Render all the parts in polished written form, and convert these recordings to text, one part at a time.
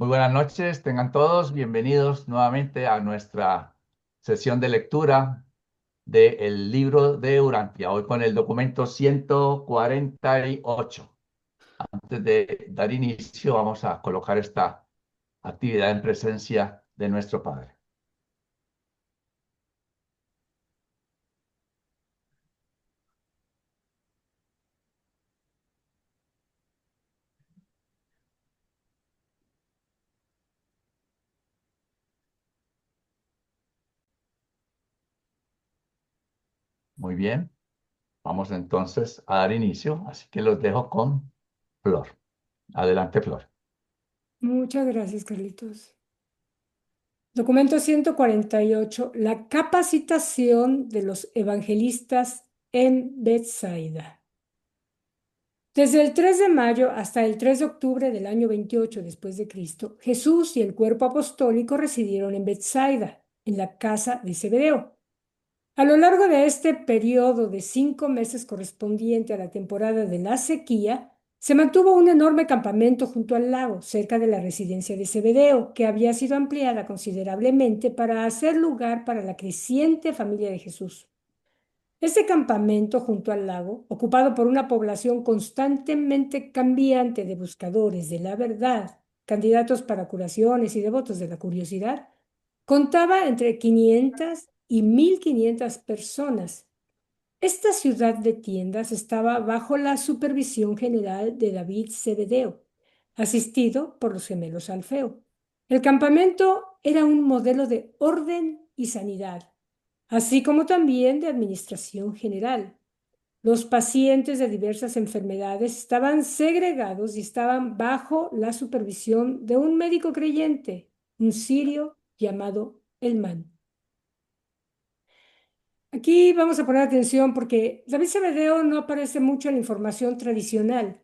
Muy buenas noches, tengan todos bienvenidos nuevamente a nuestra sesión de lectura del libro de Urantia, hoy con el documento 148. Antes de dar inicio, vamos a colocar esta actividad en presencia de nuestro Padre. Muy bien, vamos entonces a dar inicio, así que los dejo con Flor. Adelante, Flor. Muchas gracias, Carlitos. Documento 148. La capacitación de los evangelistas en Bethsaida. Desde el 3 de mayo hasta el 3 de octubre del año 28 después de Cristo, Jesús y el cuerpo apostólico residieron en Bethsaida, en la casa de Zebedeo. A lo largo de este periodo de 5 meses correspondiente a la temporada de la sequía, se mantuvo un enorme campamento junto al lago, cerca de la residencia de Zebedeo, que había sido ampliada considerablemente para hacer lugar para la creciente familia de Jesús. Este campamento junto al lago, ocupado por una población constantemente cambiante de buscadores de la verdad, candidatos para curaciones y devotos de la curiosidad, contaba entre 500 y 1.500 personas. Esta ciudad de tiendas estaba bajo la supervisión general de David Zebedeo, asistido por los gemelos Alfeo. El campamento era un modelo de orden y sanidad, así como también de administración general. Los pacientes de diversas enfermedades estaban segregados y estaban bajo la supervisión de un médico creyente, un sirio llamado Elman. Aquí vamos a poner atención porque David Zebedeo no aparece mucho en la información tradicional.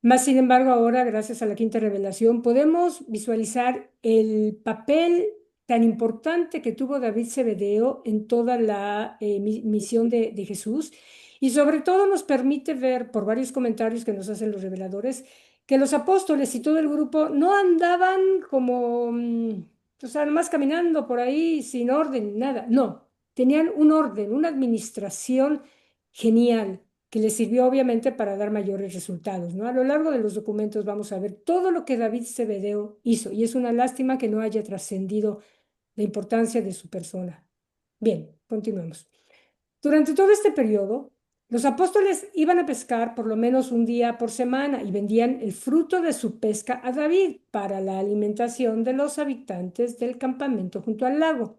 Más sin embargo, ahora, gracias a la quinta revelación, podemos visualizar el papel tan importante que tuvo David Zebedeo en toda la misión de Jesús, y sobre todo nos permite ver por varios comentarios que nos hacen los reveladores que los apóstoles y todo el grupo no andaban como, o sea, nomás caminando por ahí sin orden, nada. No, tenían un orden, una administración genial que les sirvió obviamente para dar mayores resultados, ¿no? A lo largo de los documentos vamos a ver todo lo que David Zebedeo hizo, y es una lástima que no haya trascendido la importancia de su persona. Bien, continuemos. Durante todo este periodo, los apóstoles iban a pescar por lo menos un día por semana y vendían el fruto de su pesca a David para la alimentación de los habitantes del campamento junto al lago.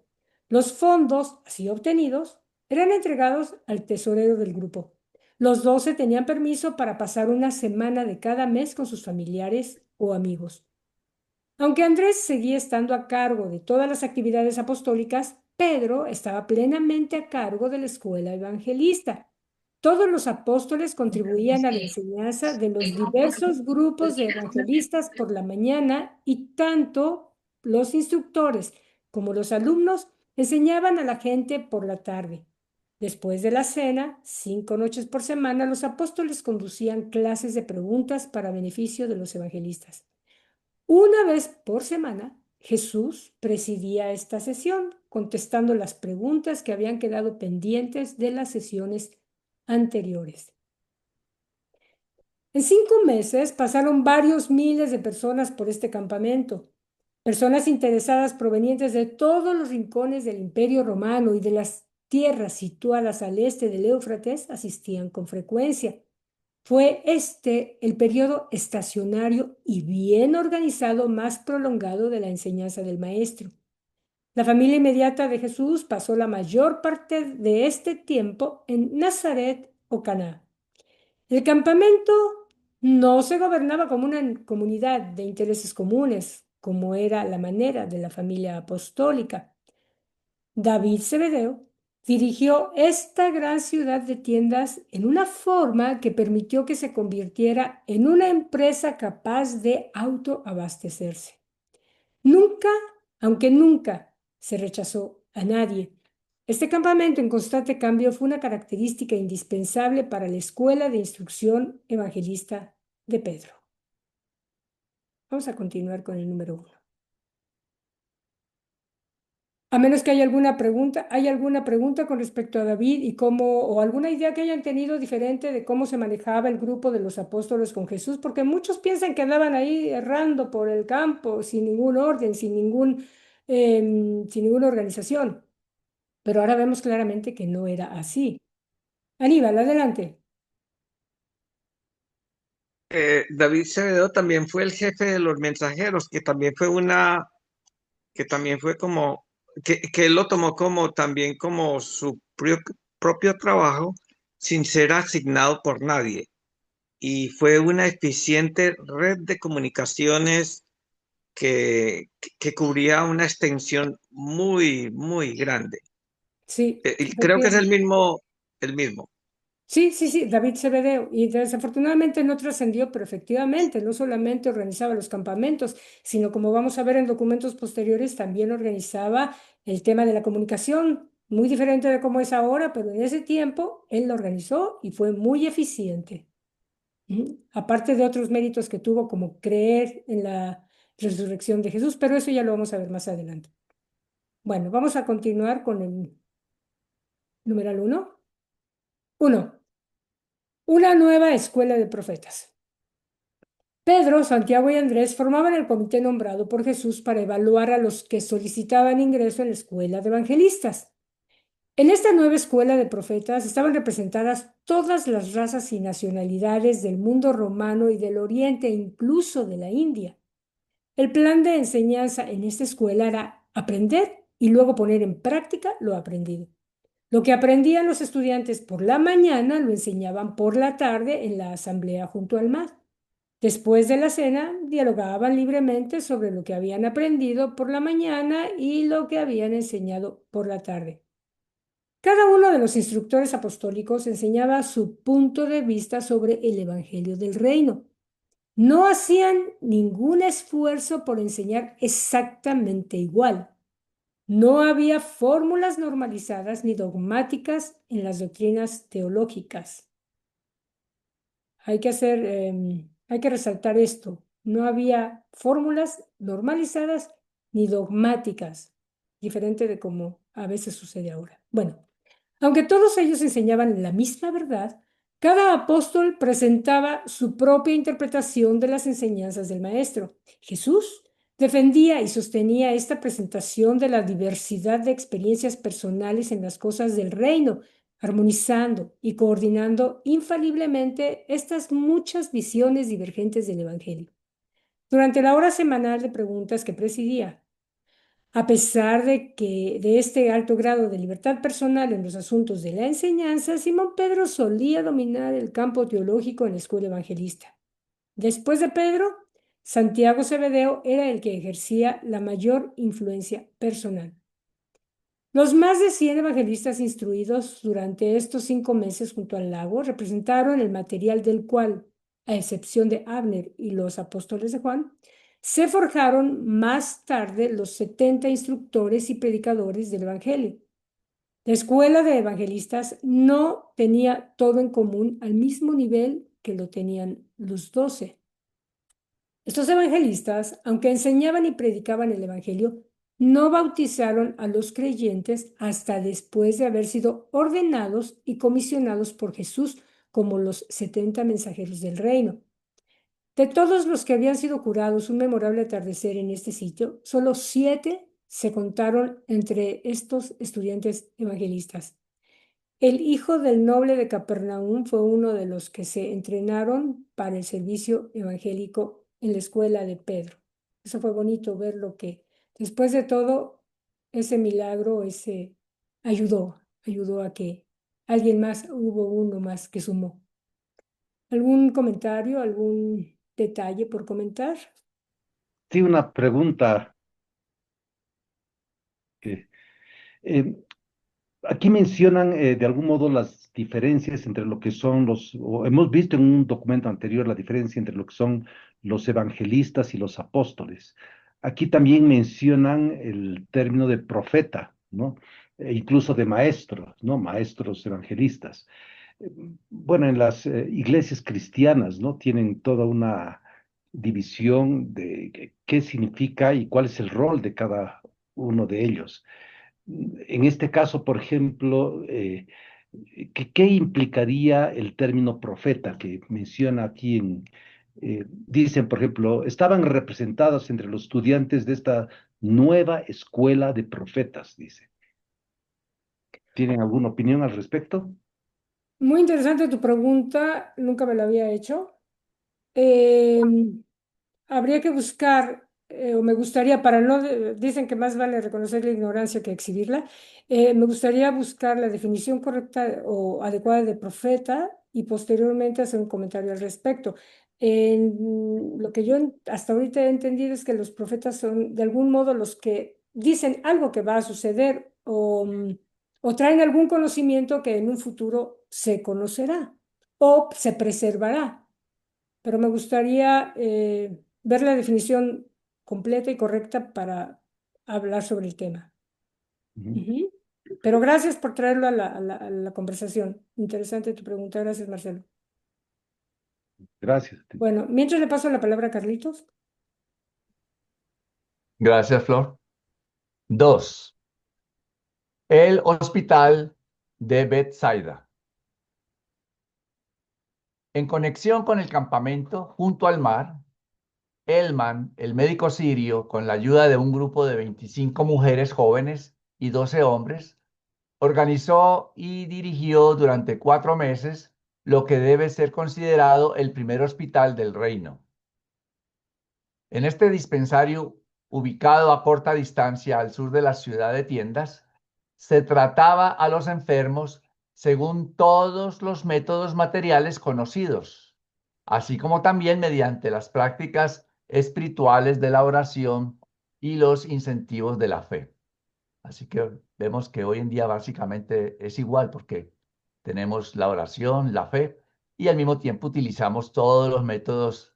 Los fondos así obtenidos eran entregados al tesorero del grupo. Los 12 tenían permiso para pasar una semana de cada mes con sus familiares o amigos. Aunque Andrés seguía estando a cargo de todas las actividades apostólicas, Pedro estaba plenamente a cargo de la escuela evangelista. Todos los apóstoles contribuían a la enseñanza de los diversos grupos de evangelistas por la mañana, y tanto los instructores como los alumnos enseñaban a la gente por la tarde. Después de la cena, 5 noches por semana, los apóstoles conducían clases de preguntas para beneficio de los evangelistas. Una vez por semana, Jesús presidía esta sesión, contestando las preguntas que habían quedado pendientes de las sesiones anteriores. En 5 meses pasaron varios miles de personas por este campamento. Personas interesadas provenientes de todos los rincones del Imperio Romano y de las tierras situadas al este del Éufrates asistían con frecuencia. Fue este el periodo estacionario y bien organizado más prolongado de la enseñanza del Maestro. La familia inmediata de Jesús pasó la mayor parte de este tiempo en Nazaret o Caná. El campamento no se gobernaba como una comunidad de intereses comunes, como era la manera de la familia apostólica. David Zebedeo dirigió esta gran ciudad de tiendas en una forma que permitió que se convirtiera en una empresa capaz de autoabastecerse. Nunca, aunque nunca, se rechazó a nadie. Este campamento en constante cambio fue una característica indispensable para la escuela de instrucción evangelista de Pedro. Vamos a continuar con el número 1. A menos que haya alguna pregunta, ¿hay alguna pregunta con respecto a David y cómo, o alguna idea que hayan tenido diferente de cómo se manejaba el grupo de los apóstoles con Jesús? Porque muchos piensan que andaban ahí errando por el campo, sin ningún orden, sin ninguna organización. Pero ahora vemos claramente que no era así. Aníbal, adelante. David Cebedo también fue el jefe de los mensajeros, que también fue como, que él lo tomó como también como su propio trabajo sin ser asignado por nadie. Y fue una eficiente red de comunicaciones que cubría una extensión muy grande. Sí, Y creo que es efectivamente. el mismo. Sí, sí, sí, David Cebedeo. Y desafortunadamente no trascendió, pero efectivamente no solamente organizaba los campamentos, sino como vamos a ver en documentos posteriores, también organizaba el tema de la comunicación, muy diferente de cómo es ahora, pero en ese tiempo él lo organizó y fue muy eficiente. Aparte de otros méritos que tuvo, como creer en la resurrección de Jesús, pero eso ya lo vamos a ver más adelante. Bueno, vamos a continuar con el numeral uno. Uno, una nueva escuela de profetas. Pedro, Santiago y Andrés formaban el comité nombrado por Jesús para evaluar a los que solicitaban ingreso en la escuela de evangelistas. En esta nueva escuela de profetas estaban representadas todas las razas y nacionalidades del mundo romano y del Oriente, incluso de la India. El plan de enseñanza en esta escuela era aprender y luego poner en práctica lo aprendido. Lo que aprendían los estudiantes por la mañana lo enseñaban por la tarde en la asamblea junto al mar. Después de la cena, dialogaban libremente sobre lo que habían aprendido por la mañana y lo que habían enseñado por la tarde. Cada uno de los instructores apostólicos enseñaba su punto de vista sobre el Evangelio del Reino. No hacían ningún esfuerzo por enseñar exactamente igual. No había fórmulas normalizadas ni dogmáticas en las doctrinas teológicas. Hay que resaltar esto. No había fórmulas normalizadas ni dogmáticas, diferente de como a veces sucede ahora. Bueno, aunque todos ellos enseñaban la misma verdad, cada apóstol presentaba su propia interpretación de las enseñanzas del maestro. Jesús defendía y sostenía esta presentación de la diversidad de experiencias personales en las cosas del reino, armonizando y coordinando infaliblemente estas muchas visiones divergentes del Evangelio. Durante la hora semanal de preguntas que presidía, a pesar de este alto grado de libertad personal en los asuntos de la enseñanza, Simón Pedro solía dominar el campo teológico en la escuela evangelista. Después de Pedro, Santiago Zebedeo era el que ejercía la mayor influencia personal. Los más de 100 evangelistas instruidos durante estos 5 meses junto al lago representaron el material del cual, a excepción de Abner y los apóstoles de Juan, se forjaron más tarde los 70 instructores y predicadores del Evangelio. La escuela de evangelistas no tenía todo en común al mismo nivel que lo tenían los 12. Estos evangelistas, aunque enseñaban y predicaban el Evangelio, no bautizaron a los creyentes hasta después de haber sido ordenados y comisionados por Jesús como los 70 mensajeros del reino. De todos los que habían sido curados un memorable atardecer en este sitio, solo 7 se contaron entre estos estudiantes evangelistas. El hijo del noble de Capernaum fue uno de los que se entrenaron para el servicio evangélico en la escuela de Pedro. Eso fue bonito ver lo que, después de todo, ese milagro, ese ayudó a que alguien más, hubo uno más que sumó. ¿Algún comentario, algún detalle por comentar? Sí, una pregunta. que, eh, Aquí mencionan de algún modo las diferencias entre lo que son o hemos visto en un documento anterior la diferencia entre lo que son los evangelistas y los apóstoles. Aquí también mencionan el término de profeta, ¿no? E incluso de maestro, ¿no? Maestros evangelistas. Eh, Bueno, en las iglesias cristianas, ¿no? Tienen toda una división de qué significa y cuál es el rol de cada uno de ellos. En este caso, por ejemplo, ¿qué implicaría el término profeta que menciona aquí dicen, por ejemplo, estaban representados entre los estudiantes de esta nueva escuela de profetas, dice. ¿Tienen alguna opinión al respecto? Muy interesante tu pregunta, nunca me la había hecho. Em, Habría que buscar, o me gustaría, para no, dicen que más vale reconocer la ignorancia que exhibirla, me gustaría buscar la definición correcta o adecuada de profeta y posteriormente hacer un comentario al respecto. Lo que yo hasta ahorita he entendido es que los profetas son de algún modo los que dicen algo que va a suceder o traen algún conocimiento que en un futuro se conocerá o se preservará, pero me gustaría ver la definición completa y correcta para hablar sobre el tema. Ujú. Ujú. Pero gracias por traerlo a la conversación. Interesante tu pregunta. Gracias, Marcelo. Gracias. Bueno, mientras le paso la palabra a Carlitos. Gracias, Flor. 2. El hospital de Bethsaida. En conexión con el campamento junto al mar, Elman, el médico sirio, con la ayuda de un grupo de 25 mujeres jóvenes y 12 hombres, organizó y dirigió durante 4 meses lo que debe ser considerado el primer hospital del reino. En este dispensario, ubicado a corta distancia al sur de la ciudad de Tiendas, se trataba a los enfermos según todos los métodos materiales conocidos, así como también mediante las prácticas espirituales de la oración y los incentivos de la fe. Así que vemos que hoy en día básicamente es igual porque tenemos la oración, la fe y al mismo tiempo utilizamos todos los métodos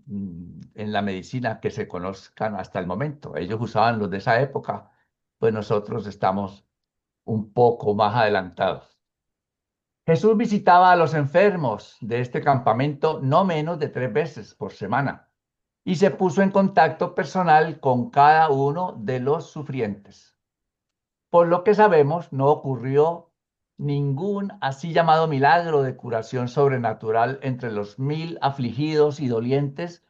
en la medicina que se conozcan hasta el momento. Ellos usaban los de esa época, pues nosotros estamos un poco más adelantados. Jesús visitaba a los enfermos de este campamento no menos de 3 veces por semana y se puso en contacto personal con cada uno de los sufrientes. Por lo que sabemos, no ocurrió ningún así llamado milagro de curación sobrenatural entre los 1.000 afligidos y dolientes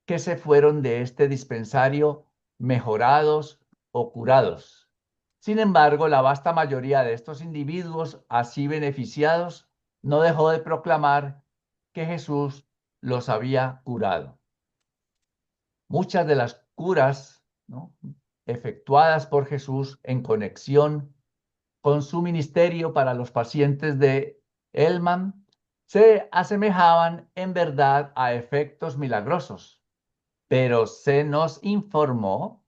que se fueron de este dispensario mejorados o curados. Sin embargo, la vasta mayoría de estos individuos así beneficiados no dejó de proclamar que Jesús los había curado. Muchas de las curas, ¿no?, efectuadas por Jesús en conexión con su ministerio para los pacientes de Elman se asemejaban en verdad a efectos milagrosos, pero se nos informó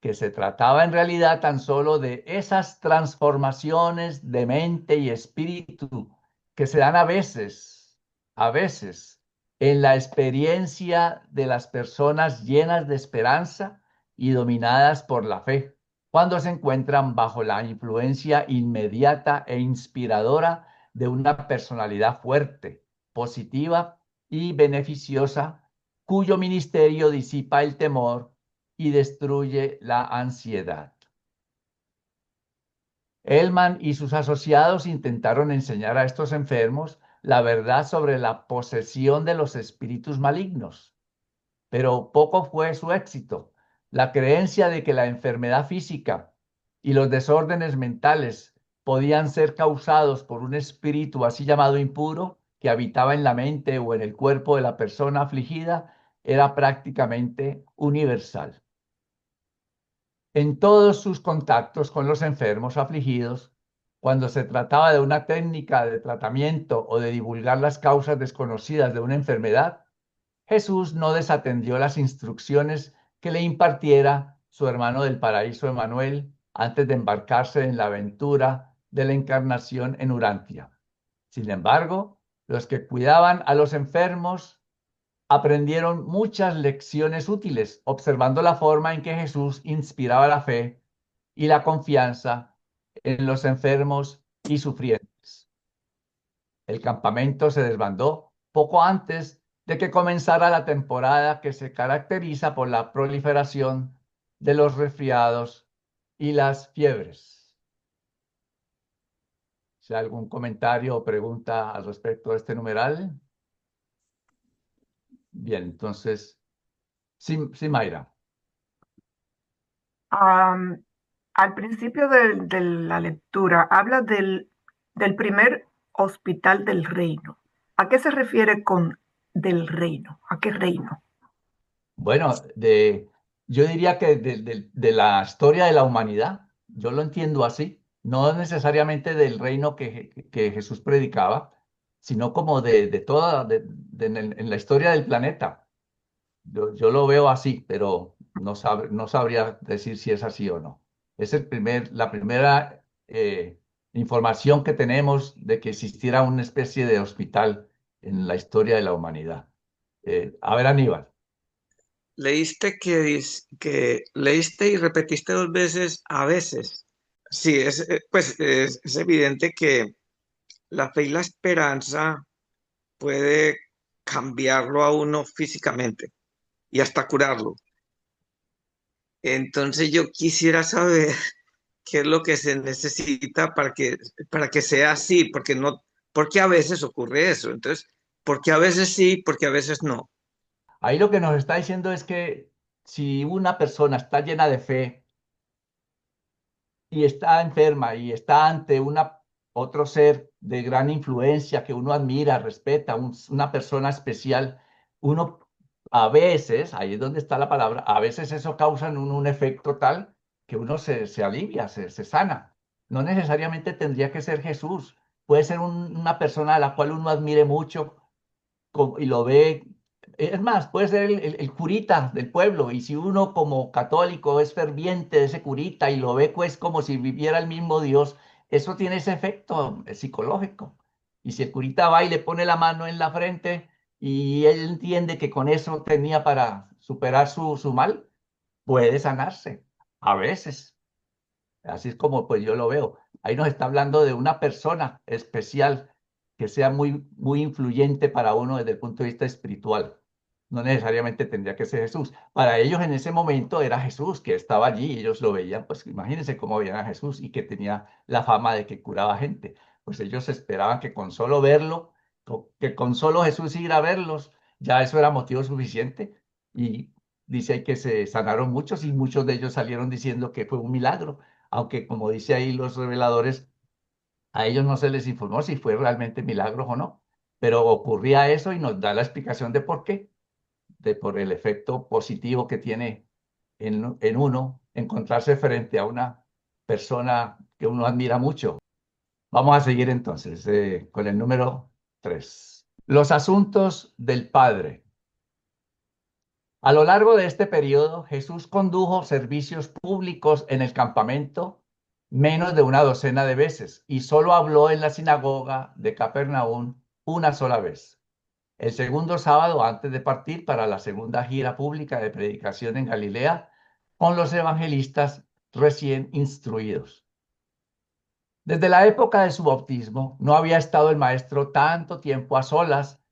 que se trataba en realidad tan solo de esas transformaciones de mente y espíritu que se dan a veces, en la experiencia de las personas llenas de esperanza y dominadas por la fe, cuando se encuentran bajo la influencia inmediata e inspiradora de una personalidad fuerte, positiva y beneficiosa, cuyo ministerio disipa el temor y destruye la ansiedad. Elman y sus asociados intentaron enseñar a estos enfermos la verdad sobre la posesión de los espíritus malignos, pero poco fue su éxito. La creencia de que la enfermedad física y los desórdenes mentales podían ser causados por un espíritu así llamado impuro que habitaba en la mente o en el cuerpo de la persona afligida era prácticamente universal. En todos sus contactos con los enfermos afligidos, cuando se trataba de una técnica de tratamiento o de divulgar las causas desconocidas de una enfermedad, Jesús no desatendió las instrucciones que le impartiera su hermano del paraíso Emanuel antes de embarcarse en la aventura de la encarnación en Urantia. Sin embargo, los que cuidaban a los enfermos aprendieron muchas lecciones útiles observando la forma en que Jesús inspiraba la fe y la confianza en los enfermos y sufrientes. El campamento se desbandó poco antes de que comenzara la temporada que se caracteriza por la proliferación de los resfriados y las fiebres. Si hay algún comentario o pregunta al respecto de este numeral. Bien, entonces, sí, sí, Mayra. Am, Al principio de la lectura habla del primer hospital del reino. ¿A qué se refiere con del reino? ¿A qué reino? Bueno, yo diría que de la historia de la humanidad, yo lo entiendo así, no necesariamente del reino que Jesús predicaba, sino como de toda, en la historia del planeta. Yo lo veo así, pero no sabría decir si es así o no. Es la primera información que tenemos de que existiera una especie de hospital en la historia de la humanidad. A ver, Aníbal. Leíste que leíste y repetiste dos veces a veces. Sí, es evidente que la fe y la esperanza puede cambiarlo a uno físicamente y hasta curarlo. Entonces yo quisiera saber qué es lo que se necesita para que sea así, porque no, porque a veces ocurre eso. Entonces, porque a veces sí, porque a veces no. Ahí lo que nos está diciendo es que si una persona está llena de fe y está enferma y está ante otro ser de gran influencia que uno admira, respeta, una persona especial, uno a veces, ahí es donde está la palabra, a veces eso causa en uno un efecto tal que uno se alivia, se sana. No necesariamente tendría que ser Jesús, puede ser una persona a la cual uno admire mucho y lo ve, es más, puede ser el curita del pueblo, y si uno como católico es ferviente de ese curita y lo ve pues como si viviera el mismo Dios, eso tiene ese efecto psicológico. Y si el curita va y le pone la mano en la frente y él entiende que con eso tenía para superar su mal, puede sanarse, a veces. Así es como pues yo lo veo. Ahí nos está hablando de una persona especial que sea muy influyente para uno desde el punto de vista espiritual. No necesariamente tendría que ser Jesús. Para ellos en ese momento era Jesús que estaba allí y ellos lo veían, pues imagínense cómo veían a Jesús y que tenía la fama de que curaba gente. Pues ellos esperaban que con solo verlo, que con solo Jesús ir a verlos, ya eso era motivo suficiente. Y dice ahí que se sanaron muchos y muchos de ellos salieron diciendo que fue un milagro, aunque como dice ahí los reveladores, a ellos no se les informó si fue realmente milagro o no, pero ocurría eso y nos da la explicación de por qué, por el efecto positivo que tiene en uno encontrarse frente a una persona que uno admira mucho. Vamos a seguir entonces con el número 3. Los asuntos del Padre. A lo largo de este periodo, Jesús condujo servicios públicos en el campamento menos de una docena de veces y solo habló en la sinagoga de Capernaum una sola vez. El segundo sábado antes de partir para la segunda gira pública de predicación en Galilea con los evangelistas recién instruidos. Desde la época de su bautismo no había estado el maestro tanto tiempo a solas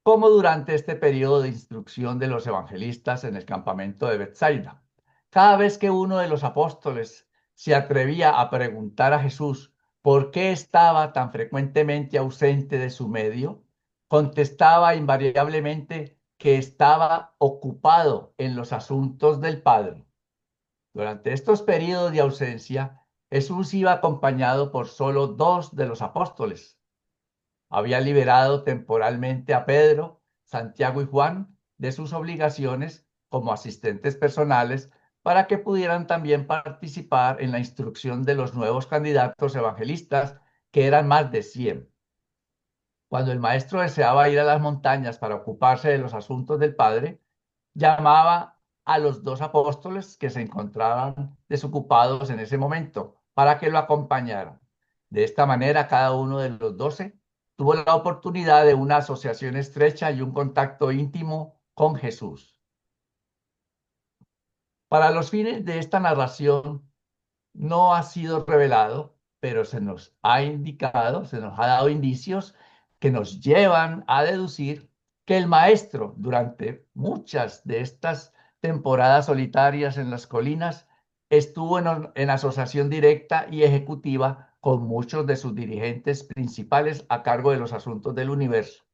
como durante este periodo de instrucción de los evangelistas en el campamento de Bethsaida. Cada vez que uno de los apóstoles se atrevía a preguntar a Jesús por qué estaba tan frecuentemente ausente de su medio, contestaba invariablemente que estaba ocupado en los asuntos del Padre. Durante estos periodos de ausencia, Jesús iba acompañado por solo dos de los apóstoles. Había liberado temporalmente a Pedro, Santiago y Juan de sus obligaciones como asistentes personales para que pudieran también participar en la instrucción de los nuevos candidatos evangelistas, que eran más de 100. Cuando el maestro deseaba ir a las montañas para ocuparse de los asuntos del Padre, llamaba a los dos apóstoles que se encontraban desocupados en ese momento para que lo acompañaran. De esta manera, cada uno de los 12 tuvo la oportunidad de una asociación estrecha y un contacto íntimo con Jesús. Para los fines de esta narración, no ha sido revelado, pero se nos ha indicado, se nos ha dado indicios que nos llevan a deducir que el maestro, durante muchas de estas temporadas solitarias en las colinas, estuvo en asociación directa y ejecutiva con muchos de sus dirigentes principales a cargo de los asuntos del universo.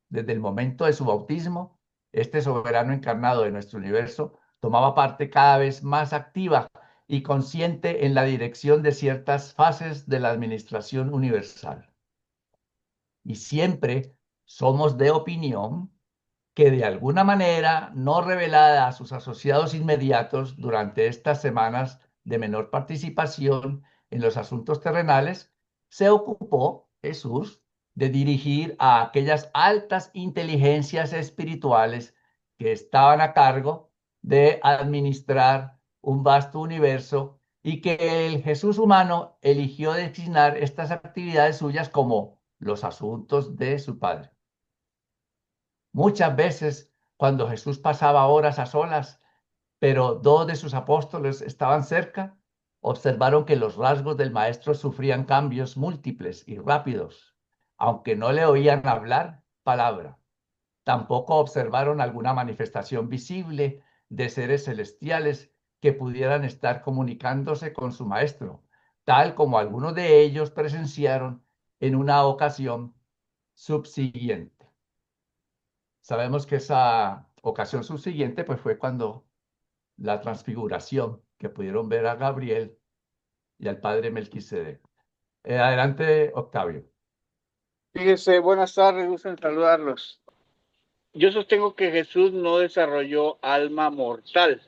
Desde el momento de su bautismo, este soberano encarnado de nuestro universo tomaba parte cada vez más activa y consciente en la dirección de ciertas fases de la administración universal. Y siempre somos de opinión que de alguna manera no revelada a sus asociados inmediatos durante estas semanas de menor participación en los asuntos terrenales, se ocupó Jesús de dirigir a aquellas altas inteligencias espirituales que estaban a cargo de administrar un vasto universo y que el Jesús humano eligió designar estas actividades suyas como los asuntos de su Padre. Muchas veces, cuando Jesús pasaba horas a solas, pero dos de sus apóstoles estaban cerca, observaron que los rasgos del maestro sufrían cambios múltiples y rápidos, aunque no le oían hablar palabra. Tampoco observaron alguna manifestación visible de seres celestiales que pudieran estar comunicándose con su maestro, tal como algunos de ellos presenciaron en una ocasión subsiguiente. Sabemos que esa ocasión subsiguiente pues fue cuando la transfiguración, que pudieron ver a Gabriel y al padre Melquisedec. Adelante, Octavio. Fíjese, buenas tardes, gusto en saludarlos. Yo sostengo que Jesús no desarrolló alma mortal,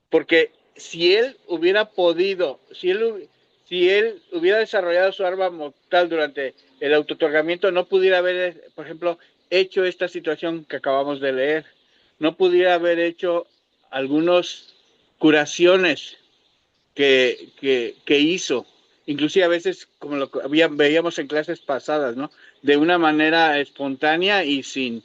porque si él hubiera podido, si él hubiera desarrollado su alma mortal durante el autootorgamiento, no pudiera haber, por ejemplo, hecho esta situación que acabamos de leer, no pudiera haber hecho algunas curaciones que hizo, inclusive a veces, como lo veíamos en clases pasadas, ¿no? De una manera espontánea y sin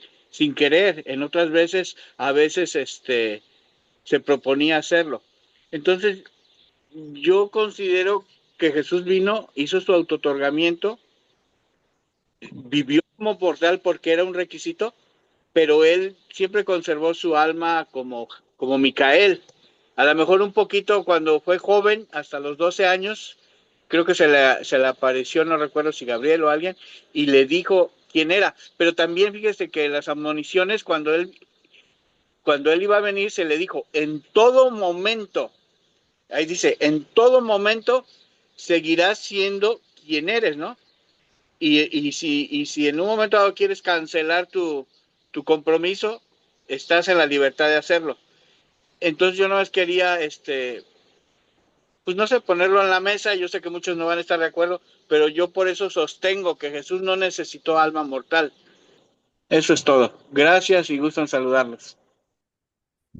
querer. En otras veces, a veces se proponía hacerlo. Entonces, yo considero que Jesús vino, hizo su autootorgamiento, vivió como mortal porque era un requisito, pero él siempre conservó su alma como Micael. A lo mejor un poquito cuando fue joven, hasta los 12 años, creo que se le apareció, no recuerdo si Gabriel o alguien, y le dijo quién era. Pero también fíjese que las admoniciones, cuando él iba a venir, se le dijo, en todo momento, ahí dice, en todo momento seguirás siendo quien eres, ¿no? Y si en un momento dado quieres cancelar tu compromiso, estás en la libertad de hacerlo. Entonces yo no más quería, pues no sé, ponerlo en la mesa. Yo sé que muchos no van a estar de acuerdo, pero yo por eso sostengo que Jesús no necesitó alma mortal. Eso es todo. Gracias y gusto en saludarlos.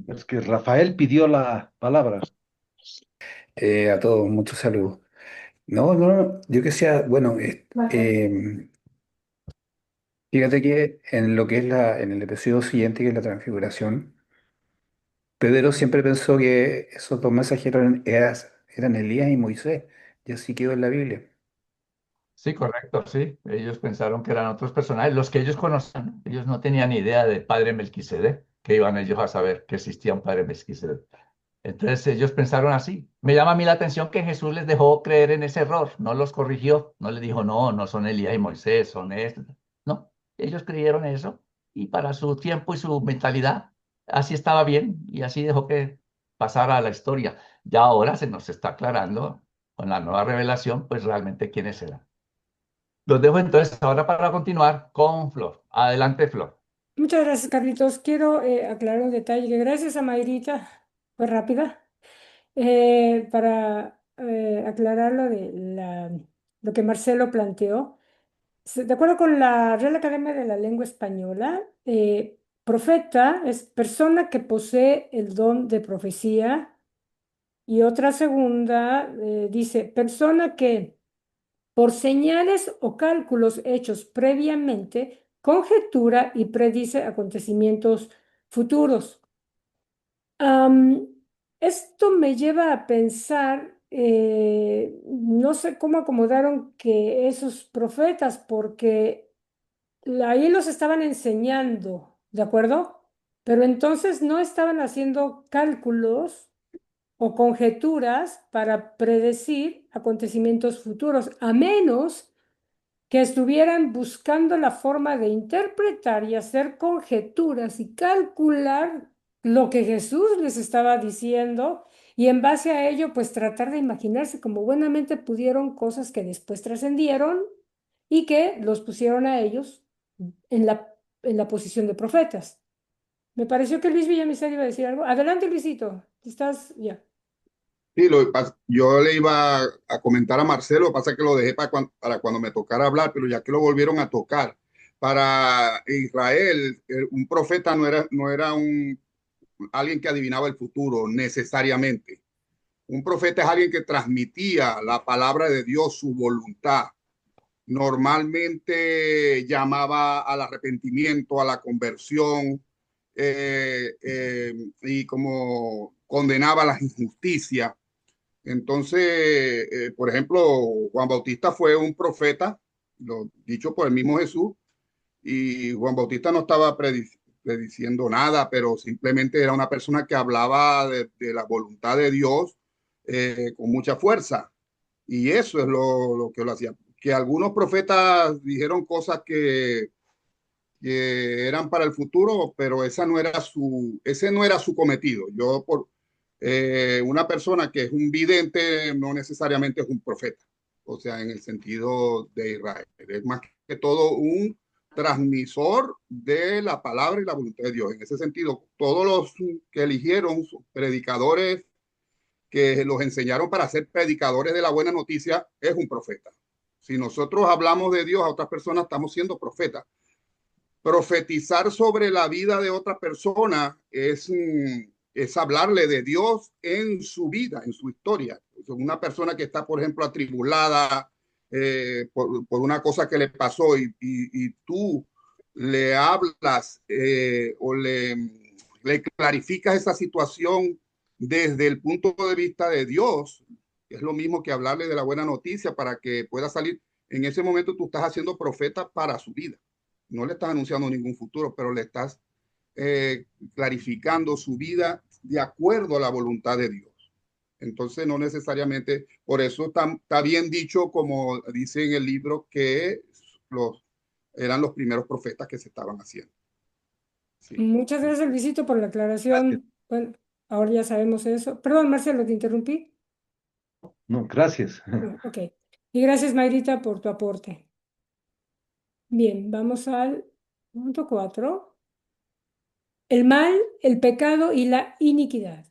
Es que Rafael pidió la palabra. A todos, muchos saludos. No, no, yo que sea, bueno, fíjate que en lo que es en el episodio siguiente, que es la transfiguración, Pedro siempre pensó que esos dos mensajeros eran Elías y Moisés, y así quedó en la Biblia. Sí, correcto, sí. Ellos pensaron que eran otros personajes, los que ellos conocían. Ellos no tenían ni idea de padre Melquisedec, que iban ellos a saber que existía un padre Melquisedec. Entonces ellos pensaron así. Me llama a mí la atención que Jesús les dejó creer en ese error, no los corrigió, no les dijo, no, no son Elías y Moisés, son estos. No, ellos creyeron eso y para su tiempo y su mentalidad, así estaba bien y así dejó que pasara a la historia. Ya ahora se nos está aclarando con la nueva revelación, pues realmente quiénes eran. Los dejo entonces ahora para continuar con Flor. Adelante, Flor. Muchas gracias, Carlitos. Quiero aclarar un detalle que gracias a Mayrita, fue rápida, para aclarar lo que Marcelo planteó. De acuerdo con la Real Academia de la Lengua Española, profeta es persona que posee el don de profecía, y otra segunda dice persona que por señales o cálculos hechos previamente conjetura y predice acontecimientos futuros. Am, Esto me lleva a pensar, no sé cómo acomodaron que esos profetas, porque ahí los estaban enseñando, ¿de acuerdo? Pero entonces no estaban haciendo cálculos o conjeturas para predecir acontecimientos futuros, a menos que estuvieran buscando la forma de interpretar y hacer conjeturas y calcular lo que Jesús les estaba diciendo y en base a ello, pues tratar de imaginarse como buenamente pudieron cosas que después trascendieron y que los pusieron a ellos en la posición de profetas. Me pareció que Luis Villamizar iba a decir algo. Adelante, Luisito. Estás ya. Sí, yo le iba a comentar a Marcelo, lo que pasa es que lo dejé para cuando me tocara hablar, pero ya que lo volvieron a tocar. Para Israel, un profeta no era alguien que adivinaba el futuro necesariamente. Un profeta es alguien que transmitía la palabra de Dios, su voluntad. Normalmente llamaba al arrepentimiento, a la conversión, y como condenaba las injusticias. Entonces, por ejemplo, Juan Bautista fue un profeta, lo dicho por el mismo Jesús, y Juan Bautista no estaba prediciendo nada, pero simplemente era una persona que hablaba de la voluntad de Dios, con mucha fuerza. Y eso es lo que lo hacía. Que algunos profetas dijeron cosas que eran para el futuro, pero ese no era su cometido. Una persona que es un vidente no necesariamente es un profeta, o sea, en el sentido de Israel. Es más que todo un transmisor de la palabra y la voluntad de Dios. En ese sentido, todos los que eligieron predicadores que los enseñaron para ser predicadores de la buena noticia es un profeta. Si nosotros hablamos de Dios a otras personas, estamos siendo profetas. Profetizar sobre la vida de otra persona es hablarle de Dios en su vida, en su historia. Una persona que está, por ejemplo, atribulada por una cosa que le pasó y tú le hablas, o le clarificas esa situación desde el punto de vista de Dios, es lo mismo que hablarle de la buena noticia para que pueda salir. En ese momento tú estás haciendo profeta para su vida. No le estás anunciando ningún futuro, pero le estás clarificando su vida de acuerdo a la voluntad de Dios. Entonces, no necesariamente, por eso está bien dicho, como dice en el libro, que eran los primeros profetas que se estaban haciendo. Sí. Muchas gracias, Luisito, por la Gracias. aclaración. Bueno, ahora ya sabemos eso. Perdón, Marcelo, te interrumpí. No, gracias. No, ok. Y gracias, Mayrita, por tu aporte. Bien, vamos al punto 4. El mal, el pecado y la iniquidad.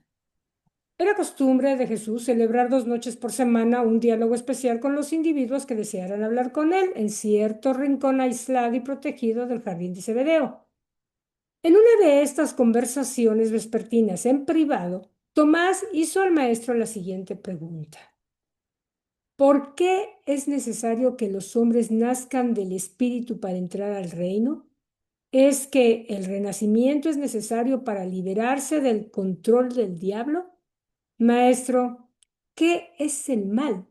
Era costumbre de Jesús celebrar 2 noches por semana un diálogo especial con los individuos que desearan hablar con él en cierto rincón aislado y protegido del jardín de Zebedeo. En una de estas conversaciones vespertinas en privado, Tomás hizo al maestro la siguiente pregunta. ¿Por qué es necesario que los hombres nazcan del Espíritu para entrar al reino? ¿Es que el renacimiento es necesario para liberarse del control del diablo? Maestro, ¿qué es el mal?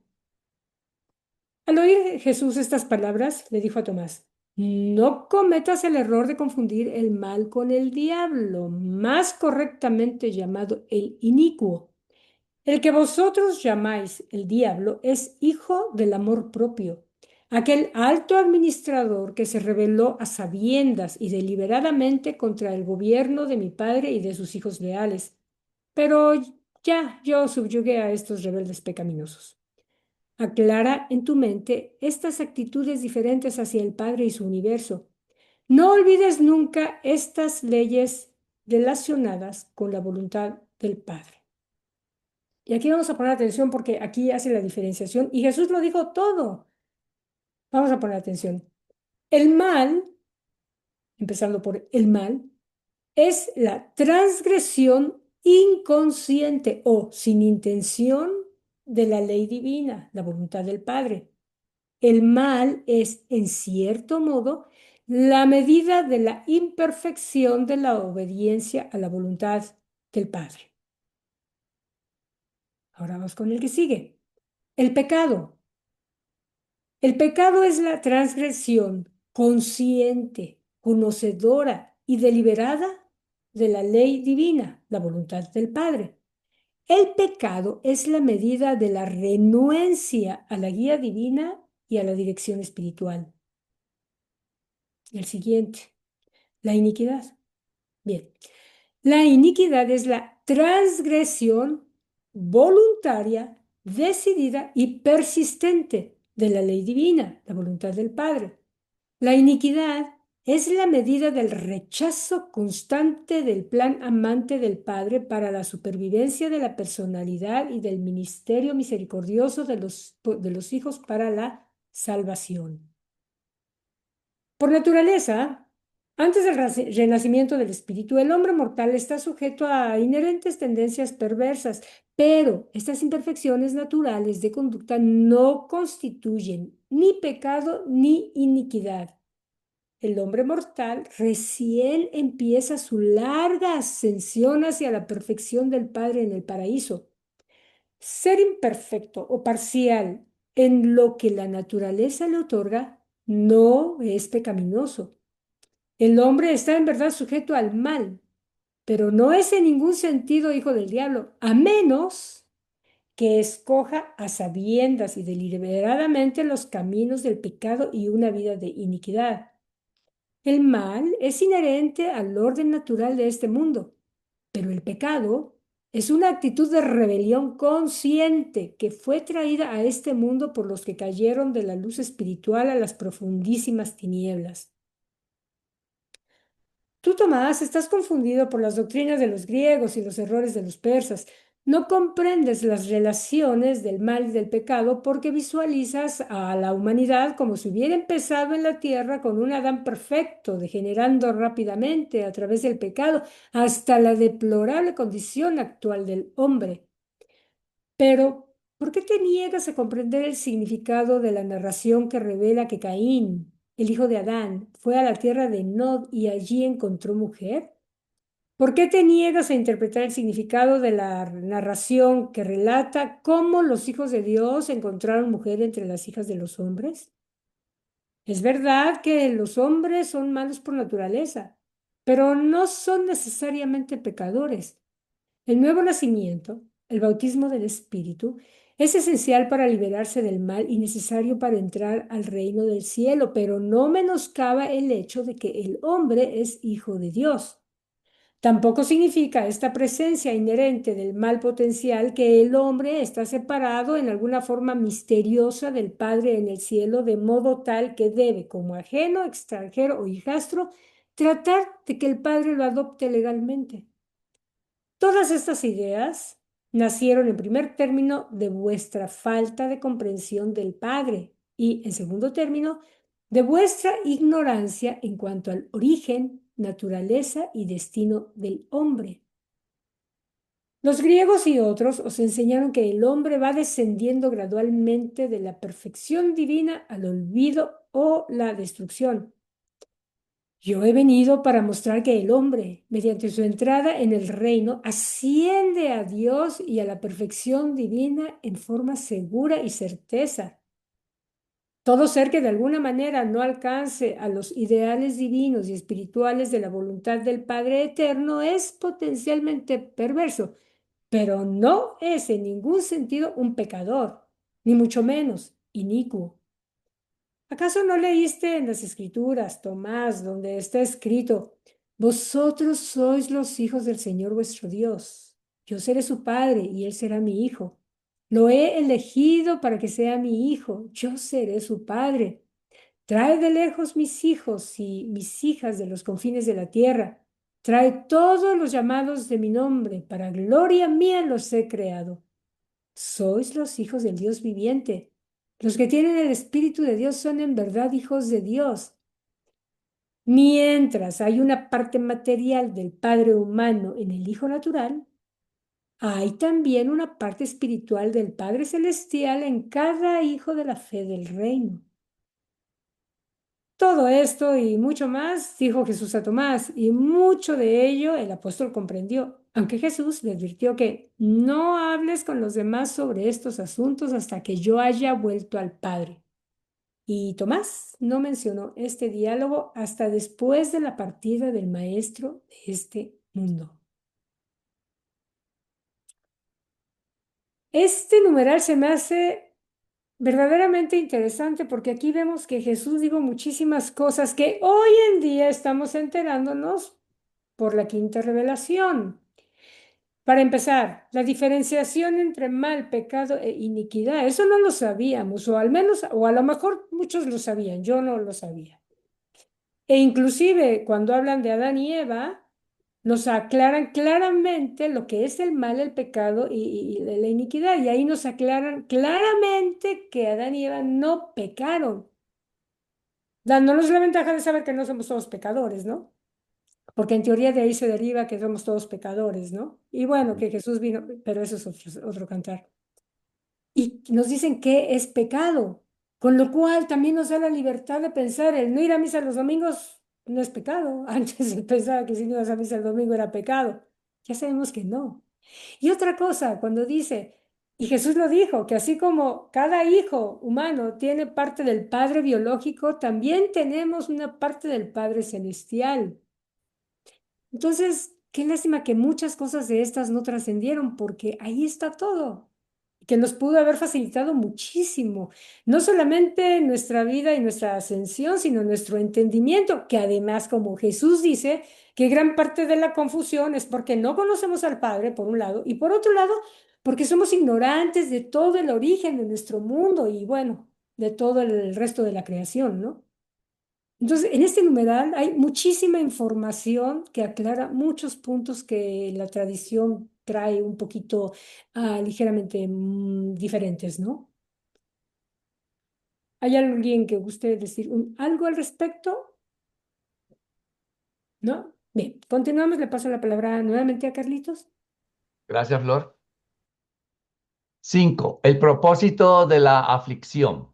Al oír Jesús estas palabras, le dijo a Tomás, no cometas el error de confundir el mal con el diablo, más correctamente llamado el inicuo. El que vosotros llamáis el diablo es hijo del amor propio, aquel alto administrador que se rebeló a sabiendas y deliberadamente contra el gobierno de mi padre y de sus hijos leales. Pero ya yo subyugué a estos rebeldes pecaminosos. Aclara en tu mente estas actitudes diferentes hacia el Padre y su universo. No olvides nunca estas leyes relacionadas con la voluntad del Padre. Y aquí vamos a poner atención porque aquí hace la diferenciación y Jesús lo dijo todo. Vamos a poner atención. El mal, empezando por el mal, es la transgresión inconsciente o sin intención de la ley divina, la voluntad del Padre. El mal es, en cierto modo, la medida de la imperfección de la obediencia a la voluntad del Padre. Ahora vamos con el que sigue. El pecado. El pecado es la transgresión consciente, conocedora y deliberada de la ley divina, la voluntad del Padre. El pecado es la medida de la renuencia a la guía divina y a la dirección espiritual. El siguiente, la iniquidad. Bien, la iniquidad es la transgresión voluntaria, decidida y persistente de la ley divina, la voluntad del Padre. La iniquidad es la medida del rechazo constante del plan amante del Padre para la supervivencia de la personalidad y del ministerio misericordioso de los hijos para la salvación. Por naturaleza, antes del renacimiento del espíritu, el hombre mortal está sujeto a inherentes tendencias perversas, pero estas imperfecciones naturales de conducta no constituyen ni pecado ni iniquidad. El hombre mortal recién empieza su larga ascensión hacia la perfección del Padre en el paraíso. Ser imperfecto o parcial en lo que la naturaleza le otorga no es pecaminoso. El hombre está en verdad sujeto al mal, pero no es en ningún sentido hijo del diablo, a menos que escoja a sabiendas y deliberadamente los caminos del pecado y una vida de iniquidad. El mal es inherente al orden natural de este mundo, pero el pecado es una actitud de rebelión consciente que fue traída a este mundo por los que cayeron de la luz espiritual a las profundísimas tinieblas. Tú, Tomás, estás confundido por las doctrinas de los griegos y los errores de los persas. No comprendes las relaciones del mal y del pecado porque visualizas a la humanidad como si hubiera empezado en la tierra con un Adán perfecto, degenerando rápidamente a través del pecado hasta la deplorable condición actual del hombre. Pero, ¿por qué te niegas a comprender el significado de la narración que revela que Caín, el hijo de Adán, fue a la tierra de Nod y allí encontró mujer? ¿Por qué te niegas a interpretar el significado de la narración que relata cómo los hijos de Dios encontraron mujer entre las hijas de los hombres? Es verdad que los hombres son malos por naturaleza, pero no son necesariamente pecadores. El nuevo nacimiento, el bautismo del Espíritu, es esencial para liberarse del mal y necesario para entrar al reino del cielo, pero no menoscaba el hecho de que el hombre es hijo de Dios. Tampoco significa esta presencia inherente del mal potencial que el hombre está separado en alguna forma misteriosa del Padre en el cielo, de modo tal que debe, como ajeno, extranjero o hijastro, tratar de que el Padre lo adopte legalmente. Todas estas ideas nacieron en primer término de vuestra falta de comprensión del Padre y, en segundo término, de vuestra ignorancia en cuanto al origen, naturaleza y destino del hombre. Los griegos y otros os enseñaron que el hombre va descendiendo gradualmente de la perfección divina al olvido o la destrucción. Yo he venido para mostrar que el hombre, mediante su entrada en el reino, asciende a Dios y a la perfección divina en forma segura y certeza. Todo ser que de alguna manera no alcance a los ideales divinos y espirituales de la voluntad del Padre Eterno es potencialmente perverso, pero no es en ningún sentido un pecador, ni mucho menos inicuo. ¿Acaso no leíste en las Escrituras, Tomás, donde está escrito, vosotros sois los hijos del Señor vuestro Dios? Yo seré su padre y él será mi hijo. Lo he elegido para que sea mi hijo, yo seré su padre. Trae de lejos mis hijos y mis hijas de los confines de la tierra. Trae todos los llamados de mi nombre, para gloria mía los he creado. Sois los hijos del Dios viviente. Los que tienen el Espíritu de Dios son en verdad hijos de Dios. Mientras hay una parte material del Padre humano en el Hijo natural, hay también una parte espiritual del Padre celestial en cada hijo de la fe del reino. Todo esto y mucho más dijo Jesús a Tomás, y mucho de ello el apóstol comprendió, aunque Jesús le advirtió que no hables con los demás sobre estos asuntos hasta que yo haya vuelto al Padre. Y Tomás no mencionó este diálogo hasta después de la partida del Maestro de este mundo. Este numeral se me hace verdaderamente interesante porque aquí vemos que Jesús dijo muchísimas cosas que hoy en día estamos enterándonos por la quinta revelación. Para empezar, la diferenciación entre mal, pecado e iniquidad, eso no lo sabíamos, o al menos, o a lo mejor muchos lo sabían, yo no lo sabía. E inclusive cuando hablan de Adán y Eva, nos aclaran claramente lo que es el mal, el pecado y la iniquidad. Y ahí nos aclaran claramente que Adán y Eva no pecaron, dándonos la ventaja de saber que no somos todos pecadores, ¿no? Porque en teoría de ahí se deriva que somos todos pecadores, ¿no? Y bueno, que Jesús vino, pero eso es otro cantar. Y nos dicen que es pecado, con lo cual también nos da la libertad de pensar, el no ir a misa los domingos no es pecado. Antes se pensaba que si no ibas a misa el domingo era pecado. Ya sabemos que no. Y otra cosa, cuando dice, y Jesús lo dijo, que así como cada hijo humano tiene parte del Padre biológico, también tenemos una parte del Padre celestial. Entonces, qué lástima que muchas cosas de estas no trascendieron, porque ahí está todo, que nos pudo haber facilitado muchísimo, no solamente nuestra vida y nuestra ascensión, sino nuestro entendimiento, que además, como Jesús dice, que gran parte de la confusión es porque no conocemos al Padre, por un lado, y por otro lado, porque somos ignorantes de todo el origen de nuestro mundo y bueno, de todo el resto de la creación, ¿no? Entonces, en este numeral hay muchísima información que aclara muchos puntos que la tradición trae un poquito ligeramente diferentes, ¿no? ¿Hay alguien que guste decir algo al respecto? ¿No? Bien, continuamos. Le paso la palabra nuevamente a Carlitos. Gracias, Flor. 5. El propósito de la aflicción.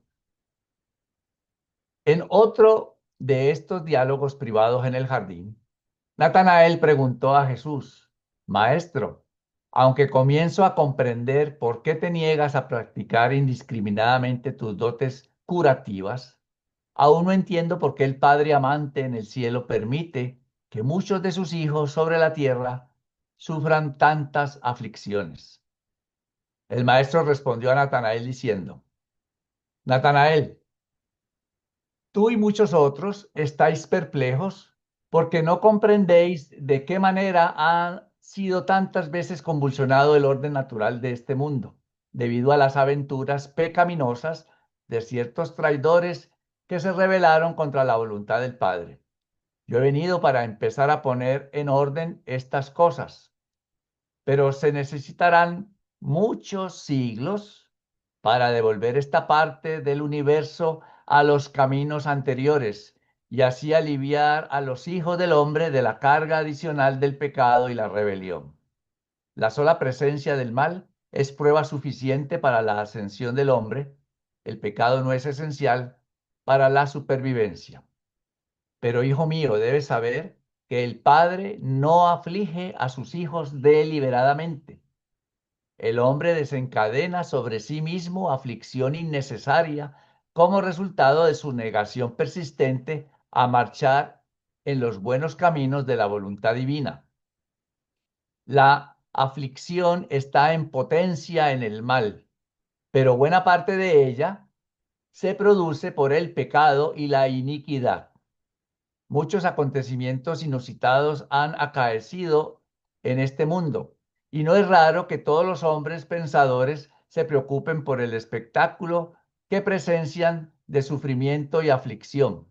En otro de estos diálogos privados en el jardín, Natanael preguntó a Jesús: Maestro, aunque comienzo a comprender por qué te niegas a practicar indiscriminadamente tus dotes curativas, aún no entiendo por qué el Padre amante en el cielo permite que muchos de sus hijos sobre la tierra sufran tantas aflicciones. El maestro respondió a Natanael diciendo: Natanael, tú y muchos otros estáis perplejos porque no comprendéis de qué manera ha sido tantas veces convulsionado el orden natural de este mundo, debido a las aventuras pecaminosas de ciertos traidores que se rebelaron contra la voluntad del Padre. Yo he venido para empezar a poner en orden estas cosas, pero se necesitarán muchos siglos para devolver esta parte del universo a los caminos anteriores y así aliviar a los hijos del hombre de la carga adicional del pecado y la rebelión. La sola presencia del mal es prueba suficiente para la ascensión del hombre. El pecado no es esencial para la supervivencia. Pero, hijo mío, debes saber que el Padre no aflige a sus hijos deliberadamente. El hombre desencadena sobre sí mismo aflicción innecesaria como resultado de su negación persistente a marchar en los buenos caminos de la voluntad divina. La aflicción está en potencia en el mal, pero buena parte de ella se produce por el pecado y la iniquidad. Muchos acontecimientos inusitados han acaecido en este mundo, y no es raro que todos los hombres pensadores se preocupen por el espectáculo que presencian de sufrimiento y aflicción.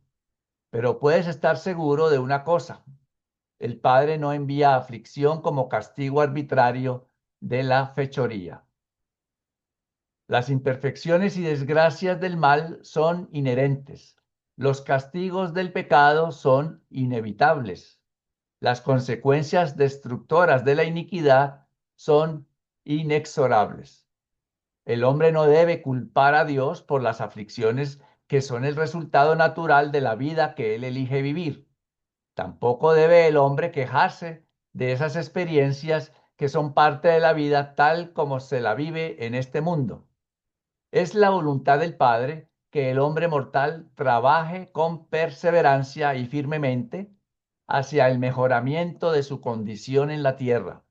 Pero puedes estar seguro de una cosa: el Padre no envía aflicción como castigo arbitrario de la fechoría. Las imperfecciones y desgracias del mal son inherentes. Los castigos del pecado son inevitables. Las consecuencias destructoras de la iniquidad son inexorables. El hombre no debe culpar a Dios por las aflicciones que son el resultado natural de la vida que él elige vivir. Tampoco debe el hombre quejarse de esas experiencias que son parte de la vida tal como se la vive en este mundo. Es la voluntad del Padre que el hombre mortal trabaje con perseverancia y firmemente hacia el mejoramiento de su condición en la tierra.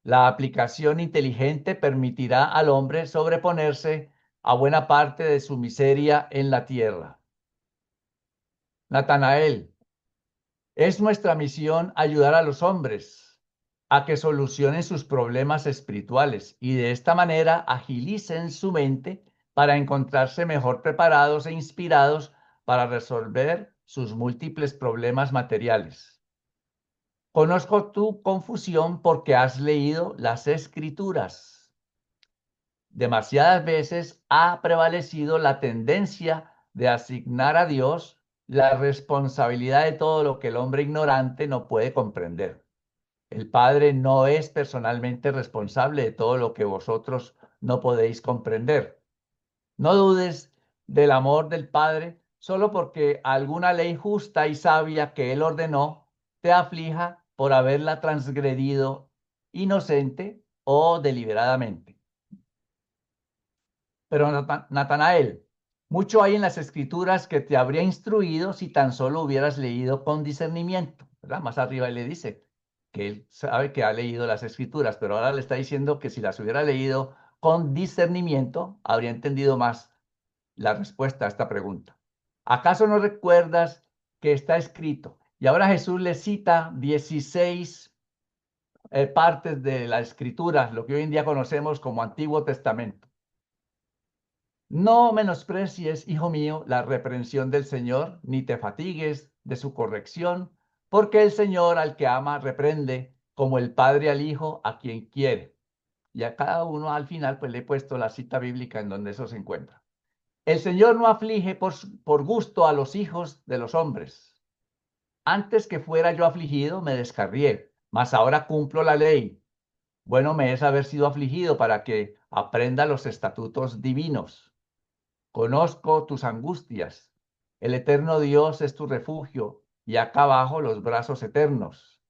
La aplicación inteligente permitirá al hombre sobreponerse a buena parte de su miseria en la tierra. Natanael, es nuestra misión ayudar a los hombres a que solucionen sus problemas espirituales y de esta manera agilicen su mente para encontrarse mejor preparados e inspirados para resolver sus múltiples problemas materiales. Conozco tu confusión porque has leído las Escrituras. Demasiadas veces ha prevalecido la tendencia de asignar a Dios la responsabilidad de todo lo que el hombre ignorante no puede comprender. El Padre no es personalmente responsable de todo lo que vosotros no podéis comprender. No dudes del amor del Padre solo porque alguna ley justa y sabia que Él ordenó te aflija por haberla transgredido inocente o deliberadamente. Pero Natanael, mucho hay en las Escrituras que te habría instruido si tan solo hubieras leído con discernimiento, ¿verdad? Más arriba él le dice que él sabe que ha leído las Escrituras, pero ahora le está diciendo que si las hubiera leído con discernimiento, habría entendido más la respuesta a esta pregunta. ¿Acaso no recuerdas que está escrito? Y ahora Jesús le cita 16 partes de la Escritura, lo que hoy en día conocemos como Antiguo Testamento. No menosprecies, hijo mío, la reprensión del Señor, ni te fatigues de su corrección, porque el Señor al que ama reprende, como el Padre al Hijo a quien quiere. Y a cada uno al final pues le he puesto la cita bíblica en donde eso se encuentra. El Señor no aflige por gusto a los hijos de los hombres. Antes que fuera yo afligido, me descarrié, mas ahora cumplo la ley. Bueno me es haber sido afligido para que aprenda los estatutos divinos. Conozco tus angustias. El eterno Dios es tu refugio y acá abajo los brazos eternos.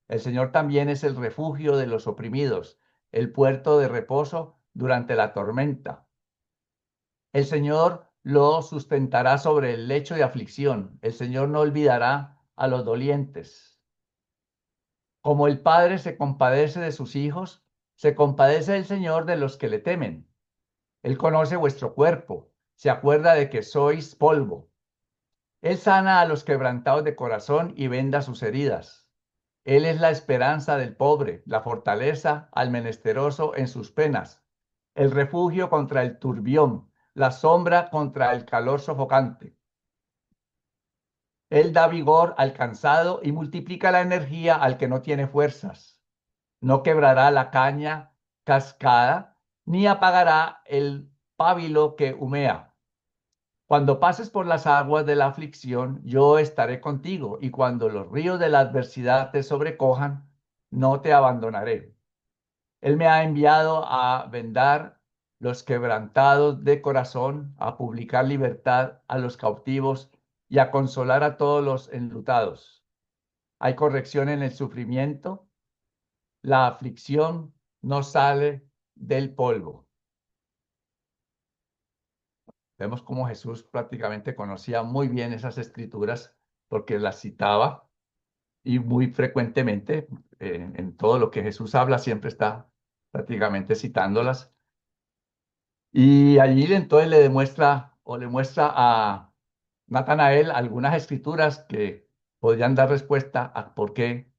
El Señor también es el refugio de los oprimidos, el puerto de reposo durante la tormenta. El Señor lo sustentará sobre el lecho de aflicción. El Señor no olvidará a los dolientes. Como el Padre se compadece de sus hijos, se compadece el Señor de los que le temen. Él conoce vuestro cuerpo, se acuerda de que sois polvo. Él sana a los quebrantados de corazón y venda sus heridas. Él es la esperanza del pobre, la fortaleza al menesteroso en sus penas, el refugio contra el turbión, la sombra contra el calor sofocante. Él da vigor al cansado y multiplica la energía al que no tiene fuerzas. No quebrará la caña cascada, ni apagará el pábilo que humea. Cuando pases por las aguas de la aflicción, yo estaré contigo, y cuando los ríos de la adversidad te sobrecojan, no te abandonaré. Él me ha enviado a vendar los quebrantados de corazón, a publicar libertad a los cautivos y a consolar a todos los enlutados. Hay corrección en el sufrimiento. La aflicción no sale del polvo. Vemos cómo Jesús prácticamente conocía muy bien esas escrituras porque las citaba y muy frecuentemente en todo lo que Jesús habla siempre está prácticamente citándolas. Y allí entonces le demuestra o le muestra a Natanael algunas escrituras que podrían dar respuesta a por qué,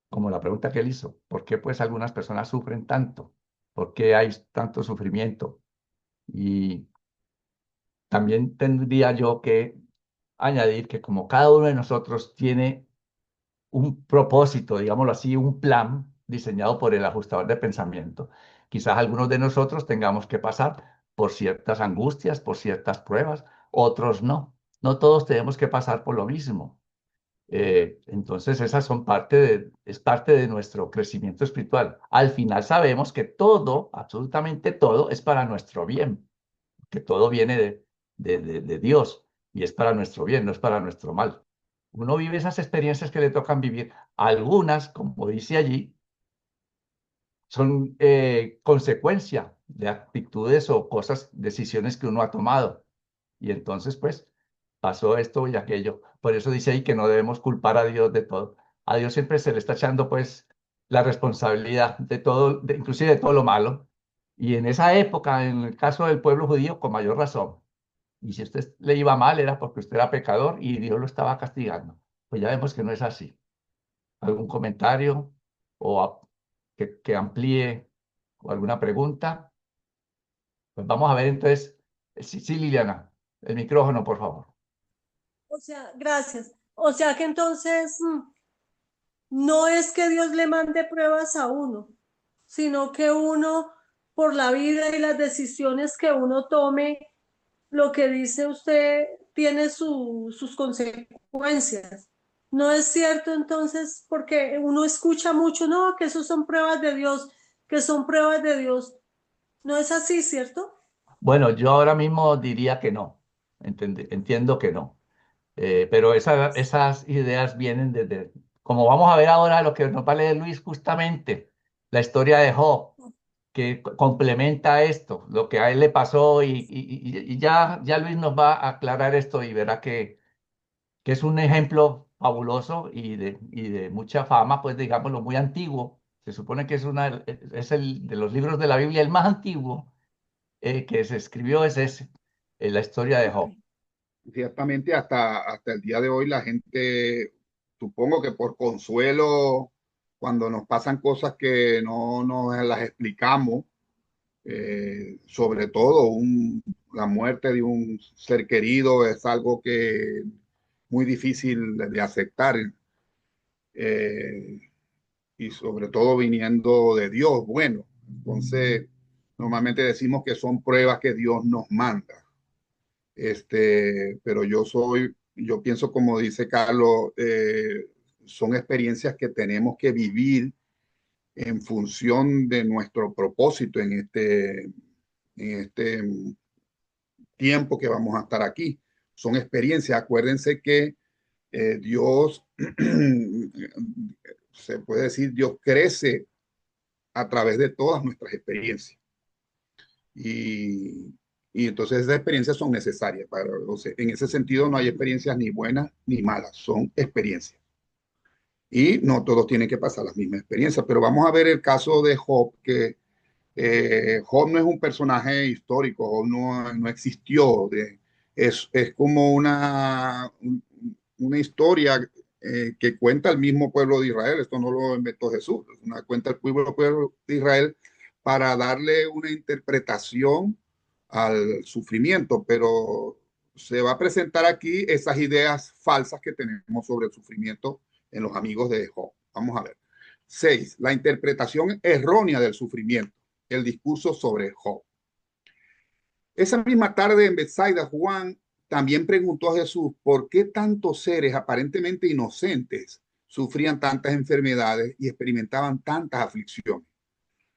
como la pregunta que él hizo, por qué pues algunas personas sufren tanto, por qué hay tanto sufrimiento. Y también tendría yo que añadir que como cada uno de nosotros tiene un propósito, digámoslo así, un plan diseñado por el ajustador de pensamiento, quizás algunos de nosotros tengamos que pasar por ciertas angustias, por ciertas pruebas, otros no. No todos tenemos que pasar por lo mismo. Entonces, esas son es parte de nuestro crecimiento espiritual. Al final sabemos que todo, absolutamente todo, es para nuestro bien, que todo viene de Dios y es para nuestro bien, no es para nuestro mal. Uno vive esas experiencias que le tocan vivir. Algunas, como dice allí, son consecuencia de actitudes o cosas, decisiones que uno ha tomado. Y entonces, pues, pasó esto y aquello. Por eso dice ahí que no debemos culpar a Dios de todo. A Dios siempre se le está echando, pues, la responsabilidad de todo, inclusive de todo lo malo. Y en esa época, en el caso del pueblo judío, con mayor razón. Y si a usted le iba mal, era porque usted era pecador y Dios lo estaba castigando. Pues ya vemos que no es así. ¿Algún comentario o que amplíe o alguna pregunta? Pues vamos a ver entonces. Sí, sí, Liliana, el micrófono, por favor. O sea, gracias. O sea que entonces no es que Dios le mande pruebas a uno, sino que uno, por la vida y las decisiones que uno tome, lo que dice usted tiene sus consecuencias. ¿No es cierto entonces? Porque uno escucha mucho, no, que eso son pruebas de Dios, que son pruebas de Dios. ¿No es así, cierto? Bueno, yo ahora mismo diría que no. Entiendo que no. Pero esas ideas vienen desde, como vamos a ver ahora lo que nos va a leer Luis justamente, la historia de Job, que complementa esto, lo que a él le pasó y ya Luis nos va a aclarar esto y verá que es un ejemplo fabuloso y de mucha fama, pues digámoslo, muy antiguo. Se supone que es el de los libros de la Biblia el más antiguo que se escribió es ese, la historia de Ok. Job. Ciertamente hasta el día de hoy la gente, supongo que por consuelo, cuando nos pasan cosas que no nos las explicamos, sobre todo la muerte de un ser querido es algo que muy difícil de aceptar, eh, y sobre todo viniendo de Dios. Bueno, entonces normalmente decimos que son pruebas que Dios nos manda. Pero yo pienso como dice Carlos, son experiencias que tenemos que vivir en función de nuestro propósito en este tiempo que vamos a estar aquí. Son experiencias. Acuérdense que Dios, se puede decir, Dios crece a través de todas nuestras experiencias. Y, y entonces esas experiencias son necesarias. En ese sentido no hay experiencias ni buenas ni malas, son experiencias. Y no todos tienen que pasar las mismas experiencias, pero vamos a ver el caso de Job, que Job no es un personaje histórico, Job no existió, es como una historia que cuenta el mismo pueblo de Israel. Esto no lo inventó Jesús, es una cuenta el pueblo de Israel para darle una interpretación al sufrimiento, pero se va a presentar aquí esas ideas falsas que tenemos sobre el sufrimiento en los amigos de Job. Vamos a ver. 6. La interpretación errónea del sufrimiento, el discurso sobre Job. Esa misma tarde en Bethsaida, Juan también preguntó a Jesús por qué tantos seres aparentemente inocentes sufrían tantas enfermedades y experimentaban tantas aflicciones.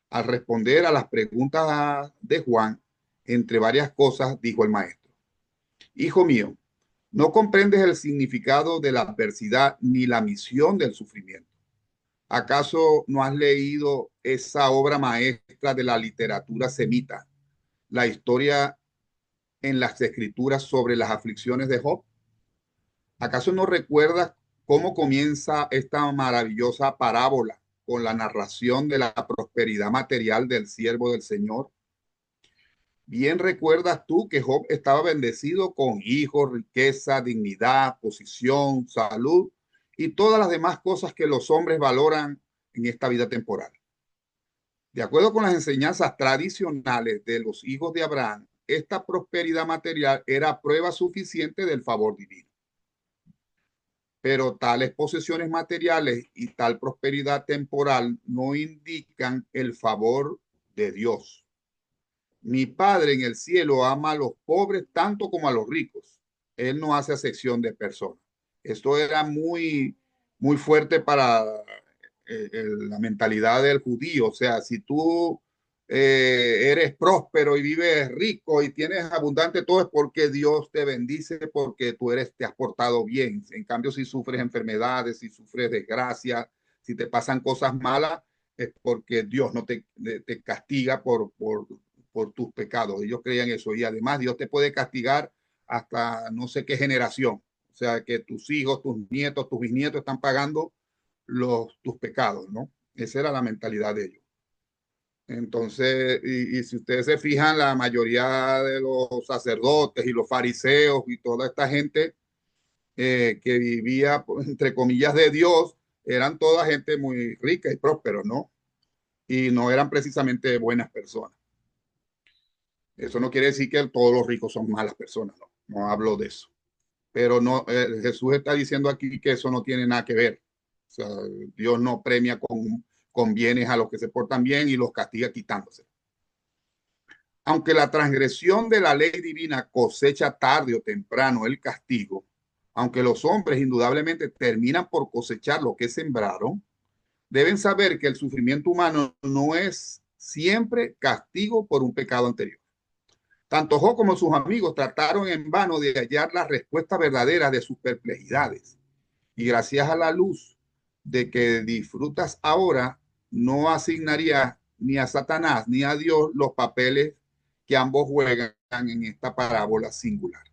Al responder a las preguntas de Juan, entre varias cosas, dijo el maestro: Hijo mío, no comprendes el significado de la adversidad ni la misión del sufrimiento. ¿Acaso no has leído esa obra maestra de la literatura semita, la historia en las escrituras sobre las aflicciones de Job? ¿Acaso no recuerdas cómo comienza esta maravillosa parábola con la narración de la prosperidad material del siervo del Señor? Bien recuerdas tú que Job estaba bendecido con hijos, riqueza, dignidad, posición, salud y todas las demás cosas que los hombres valoran en esta vida temporal. De acuerdo con las enseñanzas tradicionales de los hijos de Abraham, esta prosperidad material era prueba suficiente del favor divino. Pero tales posesiones materiales y tal prosperidad temporal no indican el favor de Dios. Mi Padre en el cielo ama a los pobres tanto como a los ricos. Él no hace acepción de personas. Esto era muy fuerte para la mentalidad del judío. O sea, si tú eres próspero y vives rico y tienes abundante todo, es porque Dios te bendice, porque te has portado bien. En cambio, si sufres enfermedades, si sufres desgracia, si te pasan cosas malas, es porque Dios no te castiga por tus pecados. Ellos creían eso. Y además Dios te puede castigar hasta no sé qué generación. O sea, que tus hijos, tus nietos, tus bisnietos están pagando tus pecados, ¿no? Esa era la mentalidad de ellos. Entonces, y si ustedes se fijan, la mayoría de los sacerdotes y los fariseos y toda esta gente que vivía, entre comillas, de Dios, eran toda gente muy rica y próspera, ¿no? Y no eran precisamente buenas personas. Eso no quiere decir que todos los ricos son malas personas, no, no hablo de eso. Pero no, Jesús está diciendo aquí que eso no tiene nada que ver. O sea, Dios no premia con bienes a los que se portan bien y los castiga quitándose. Aunque la transgresión de la ley divina cosecha tarde o temprano el castigo, aunque los hombres indudablemente terminan por cosechar lo que sembraron, deben saber que el sufrimiento humano no es siempre castigo por un pecado anterior. Tanto Job como sus amigos trataron en vano de hallar la respuesta verdadera de sus perplejidades. Y gracias a la luz de que disfrutas ahora, no asignaría ni a Satanás ni a Dios los papeles que ambos juegan en esta parábola singular.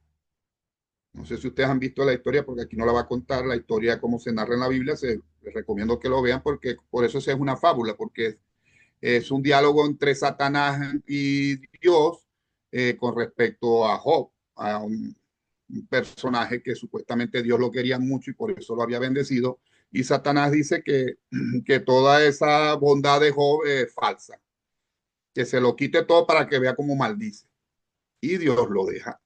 No sé si ustedes han visto la historia, porque aquí no la va a contar la historia como se narra en la Biblia. Les recomiendo que lo vean, porque por eso es una fábula, porque es un diálogo entre Satanás y Dios con respecto a Job, a un personaje que supuestamente Dios lo quería mucho y por eso lo había bendecido. Y Satanás dice que toda esa bondad de Job es falsa, que se lo quite todo para que vea cómo maldice. Y Dios lo deja.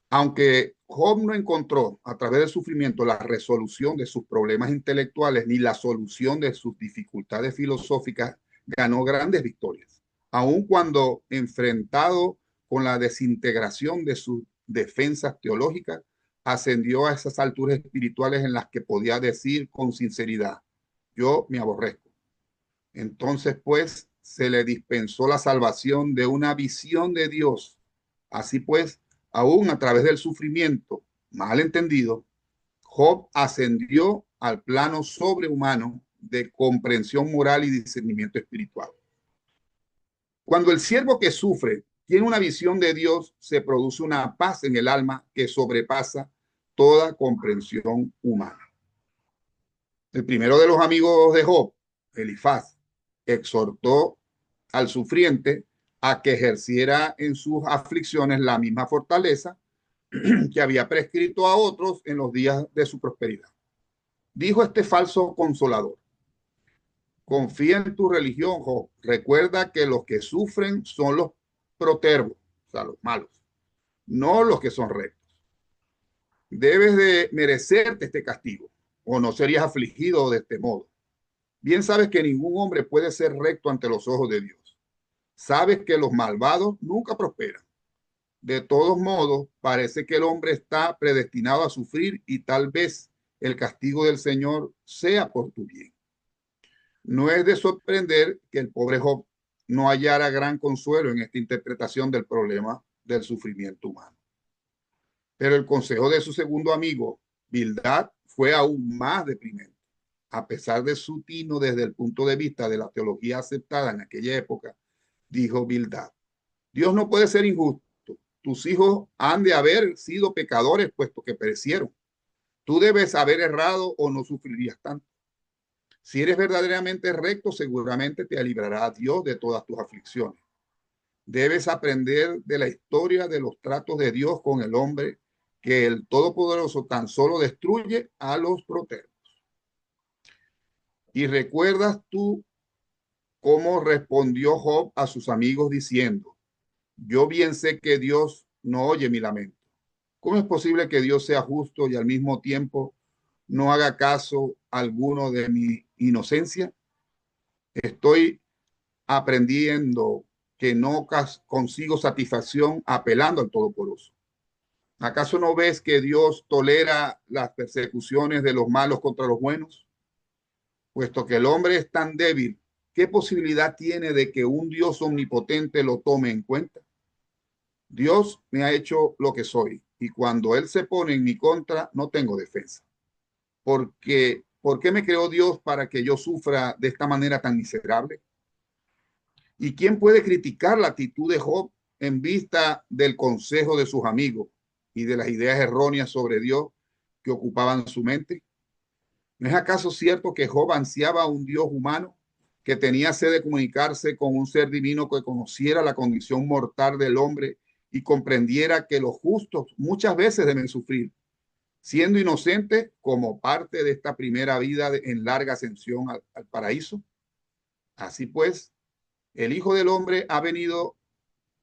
Aunque Job no encontró a través del sufrimiento la resolución de sus problemas intelectuales ni la solución de sus dificultades filosóficas, ganó grandes victorias, aun cuando enfrentado con la desintegración de sus defensas teológicas, ascendió a esas alturas espirituales en las que podía decir con sinceridad: yo me aborrezco. Entonces, pues, se le dispensó la salvación de una visión de Dios. Así pues, aún a través del sufrimiento mal entendido, Job ascendió al plano sobrehumano de comprensión moral y discernimiento espiritual. Cuando el siervo que sufre tiene una visión de Dios, se produce una paz en el alma que sobrepasa toda comprensión humana. El primero de los amigos de Job, Elifaz, exhortó al sufriente a que ejerciera en sus aflicciones la misma fortaleza que había prescrito a otros en los días de su prosperidad. Dijo este falso consolador: confía en tu religión, Job. Recuerda que los que sufren son los protervos, o sea, los malos, no los que son rectos. Debes de merecerte este castigo, o no serías afligido de este modo. Bien sabes que ningún hombre puede ser recto ante los ojos de Dios. Sabes que los malvados nunca prosperan. De todos modos, parece que el hombre está predestinado a sufrir y tal vez el castigo del Señor sea por tu bien. No es de sorprender que el pobre Job no hallara gran consuelo en esta interpretación del problema del sufrimiento humano. Pero el consejo de su segundo amigo, Bildad, fue aún más deprimente. A pesar de su tino desde el punto de vista de la teología aceptada en aquella época, dijo Bildad: Dios no puede ser injusto. Tus hijos han de haber sido pecadores, puesto que perecieron. Tú debes haber errado o no sufrirías tanto. Si eres verdaderamente recto, seguramente te librará Dios de todas tus aflicciones. Debes aprender de la historia de los tratos de Dios con el hombre, que el Todopoderoso tan solo destruye a los protervos. Y recuerdas tú cómo respondió Job a sus amigos diciendo: yo bien sé que Dios no oye mi lamento. ¿Cómo es posible que Dios sea justo y al mismo tiempo no haga caso alguno de mi inocencia? Estoy aprendiendo que no consigo satisfacción apelando al Todopoderoso. ¿Acaso no ves que Dios tolera las persecuciones de los malos contra los buenos? Puesto que el hombre es tan débil, ¿qué posibilidad tiene de que un Dios omnipotente lo tome en cuenta? Dios me ha hecho lo que soy, y cuando Él se pone en mi contra, no tengo defensa. ¿Por qué me creó Dios para que yo sufra de esta manera tan miserable? ¿Y quién puede criticar la actitud de Job en vista del consejo de sus amigos y de las ideas erróneas sobre Dios que ocupaban su mente? ¿No es acaso cierto que Job ansiaba a un Dios humano que tenía sed de comunicarse con un ser divino que conociera la condición mortal del hombre y comprendiera que los justos muchas veces deben sufrir, siendo inocentes como parte de esta primera vida en larga ascensión al paraíso? Así pues, el Hijo del Hombre ha venido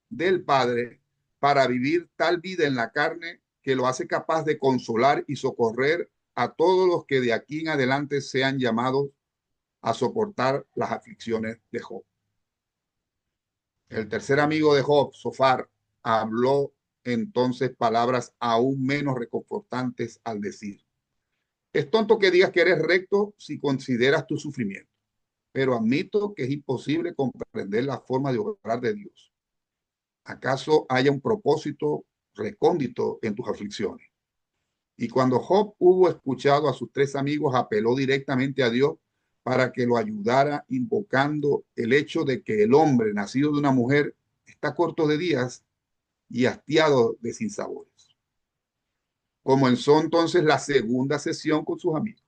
del Padre para vivir tal vida en la carne que lo hace capaz de consolar y socorrer a todos los que de aquí en adelante sean llamados a soportar las aflicciones de Job. El tercer amigo de Job, Zofar, habló entonces palabras aún menos reconfortantes al decir: es tonto que digas que eres recto si consideras tu sufrimiento, pero admito que es imposible comprender la forma de obrar de Dios. ¿Acaso haya un propósito recóndito en tus aflicciones? Y cuando Job hubo escuchado a sus tres amigos, apeló directamente a Dios para que lo ayudara, invocando el hecho de que el hombre nacido de una mujer está corto de días y hastiado de sinsabores. Comenzó entonces la segunda sesión con sus amigos.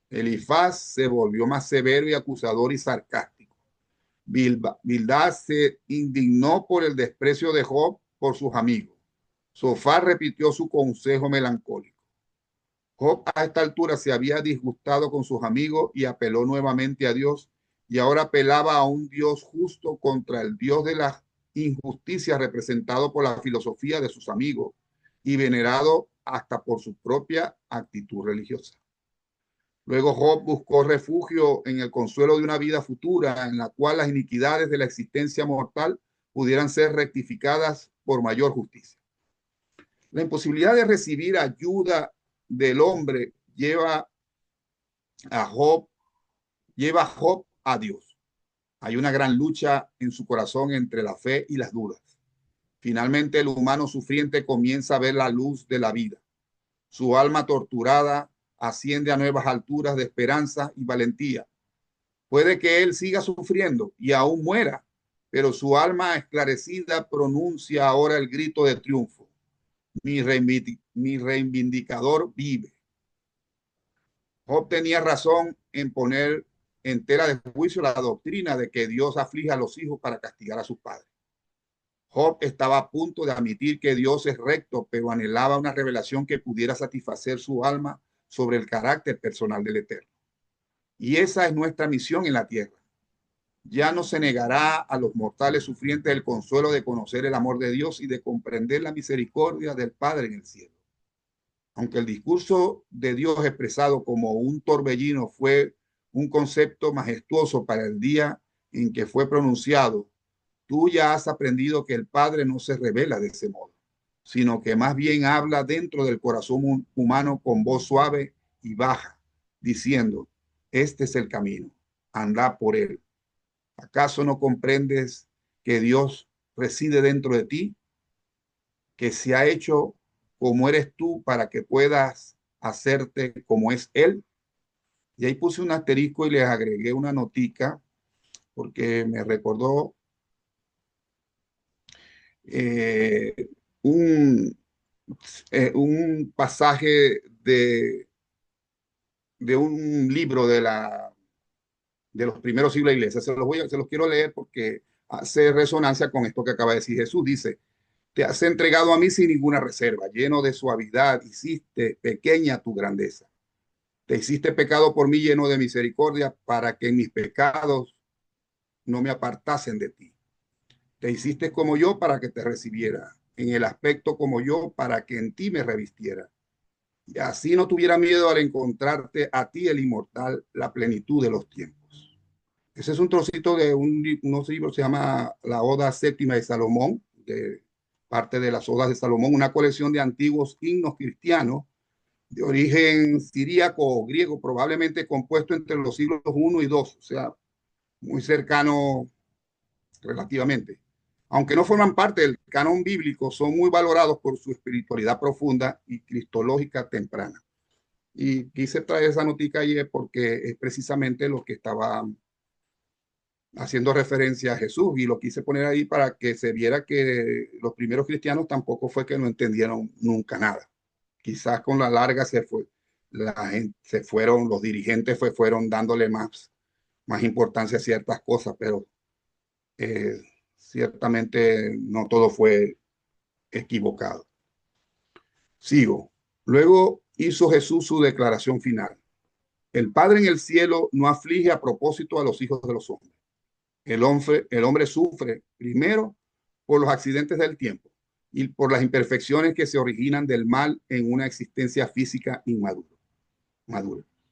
Elifaz se volvió más severo y acusador y sarcástico. Bildad se indignó por el desprecio de Job por sus amigos. Zofar repitió su consejo melancólico. Job a esta altura se había disgustado con sus amigos y apeló nuevamente a Dios, y ahora apelaba a un Dios justo contra el Dios de las injusticias representado por la filosofía de sus amigos y venerado hasta por su propia actitud religiosa. Luego Job buscó refugio en el consuelo de una vida futura en la cual las iniquidades de la existencia mortal pudieran ser rectificadas por mayor justicia. La imposibilidad de recibir ayuda del hombre lleva a Job a Dios. Hay una gran lucha en su corazón entre la fe y las dudas. Finalmente el humano sufriente comienza a ver la luz de la vida. Su alma torturada asciende a nuevas alturas de esperanza y valentía. Puede que él siga sufriendo y aún muera, pero su alma esclarecida pronuncia ahora el grito de triunfo: mi reivindicador vive. Job tenía razón en poner en tela de juicio la doctrina de que Dios aflige a los hijos para castigar a sus padres. Job estaba a punto de admitir que Dios es recto, pero anhelaba una revelación que pudiera satisfacer su alma sobre el carácter personal del Eterno. Y esa es nuestra misión en la tierra. Ya no se negará a los mortales sufrientes el consuelo de conocer el amor de Dios y de comprender la misericordia del Padre en el cielo. Aunque el discurso de Dios expresado como un torbellino fue un concepto majestuoso para el día en que fue pronunciado, tú ya has aprendido que el Padre no se revela de ese modo, sino que más bien habla dentro del corazón humano con voz suave y baja, diciendo: este es el camino, anda por él. ¿Acaso no comprendes que Dios reside dentro de ti, que se ha hecho como eres tú para que puedas hacerte como es Él? Y ahí puse un asterisco y les agregué una notica porque me recordó un pasaje de un libro de los primeros siglos de la iglesia. Se los quiero leer porque hace resonancia con esto que acaba de decir Jesús. Dice: te has entregado a mí sin ninguna reserva, lleno de suavidad, hiciste pequeña tu grandeza. Te hiciste pecado por mí, lleno de misericordia, para que mis pecados no me apartasen de ti. Te hiciste como yo para que te recibiera, en el aspecto como yo para que en ti me revistiera. Y así no tuviera miedo al encontrarte a ti, el inmortal, la plenitud de los tiempos. Ese es un trocito de unos libros, se llama La Oda Séptima de Salomón, de parte de las Odas de Salomón, una colección de antiguos himnos cristianos de origen siríaco o griego, probablemente compuesto entre los siglos I y II, o sea, muy cercano relativamente. Aunque no forman parte del canon bíblico, son muy valorados por su espiritualidad profunda y cristológica temprana. Y quise traer esa notica ahí porque es precisamente lo que estaba haciendo referencia a Jesús, y lo quise poner ahí para que se viera que los primeros cristianos tampoco fue que no entendieron nunca nada. Quizás con la larga la gente se fueron, los dirigentes fueron dándole más importancia a ciertas cosas, pero ciertamente no todo fue equivocado. Sigo. Luego hizo Jesús su declaración final. El Padre en el cielo no aflige a propósito a los hijos de los hombres. El hombre sufre primero por los accidentes del tiempo y por las imperfecciones que se originan del mal en una existencia física madura.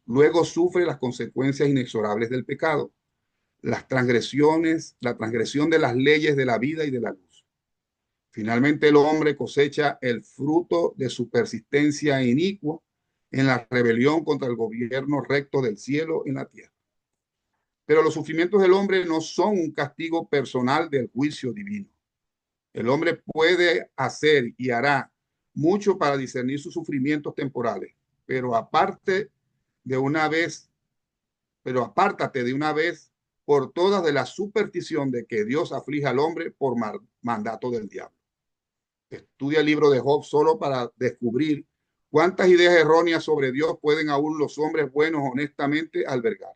Luego sufre las consecuencias inexorables del pecado, la transgresión de las leyes de la vida y de la luz. Finalmente el hombre cosecha el fruto de su persistencia inicua en la rebelión contra el gobierno recto del cielo en la tierra. Pero los sufrimientos del hombre no son un castigo personal del juicio divino. El hombre puede hacer y hará mucho para discernir sus sufrimientos temporales, pero apártate de una vez por todas de la superstición de que Dios aflige al hombre por mandato del diablo. Estudia el libro de Job solo para descubrir cuántas ideas erróneas sobre Dios pueden aún los hombres buenos honestamente albergar.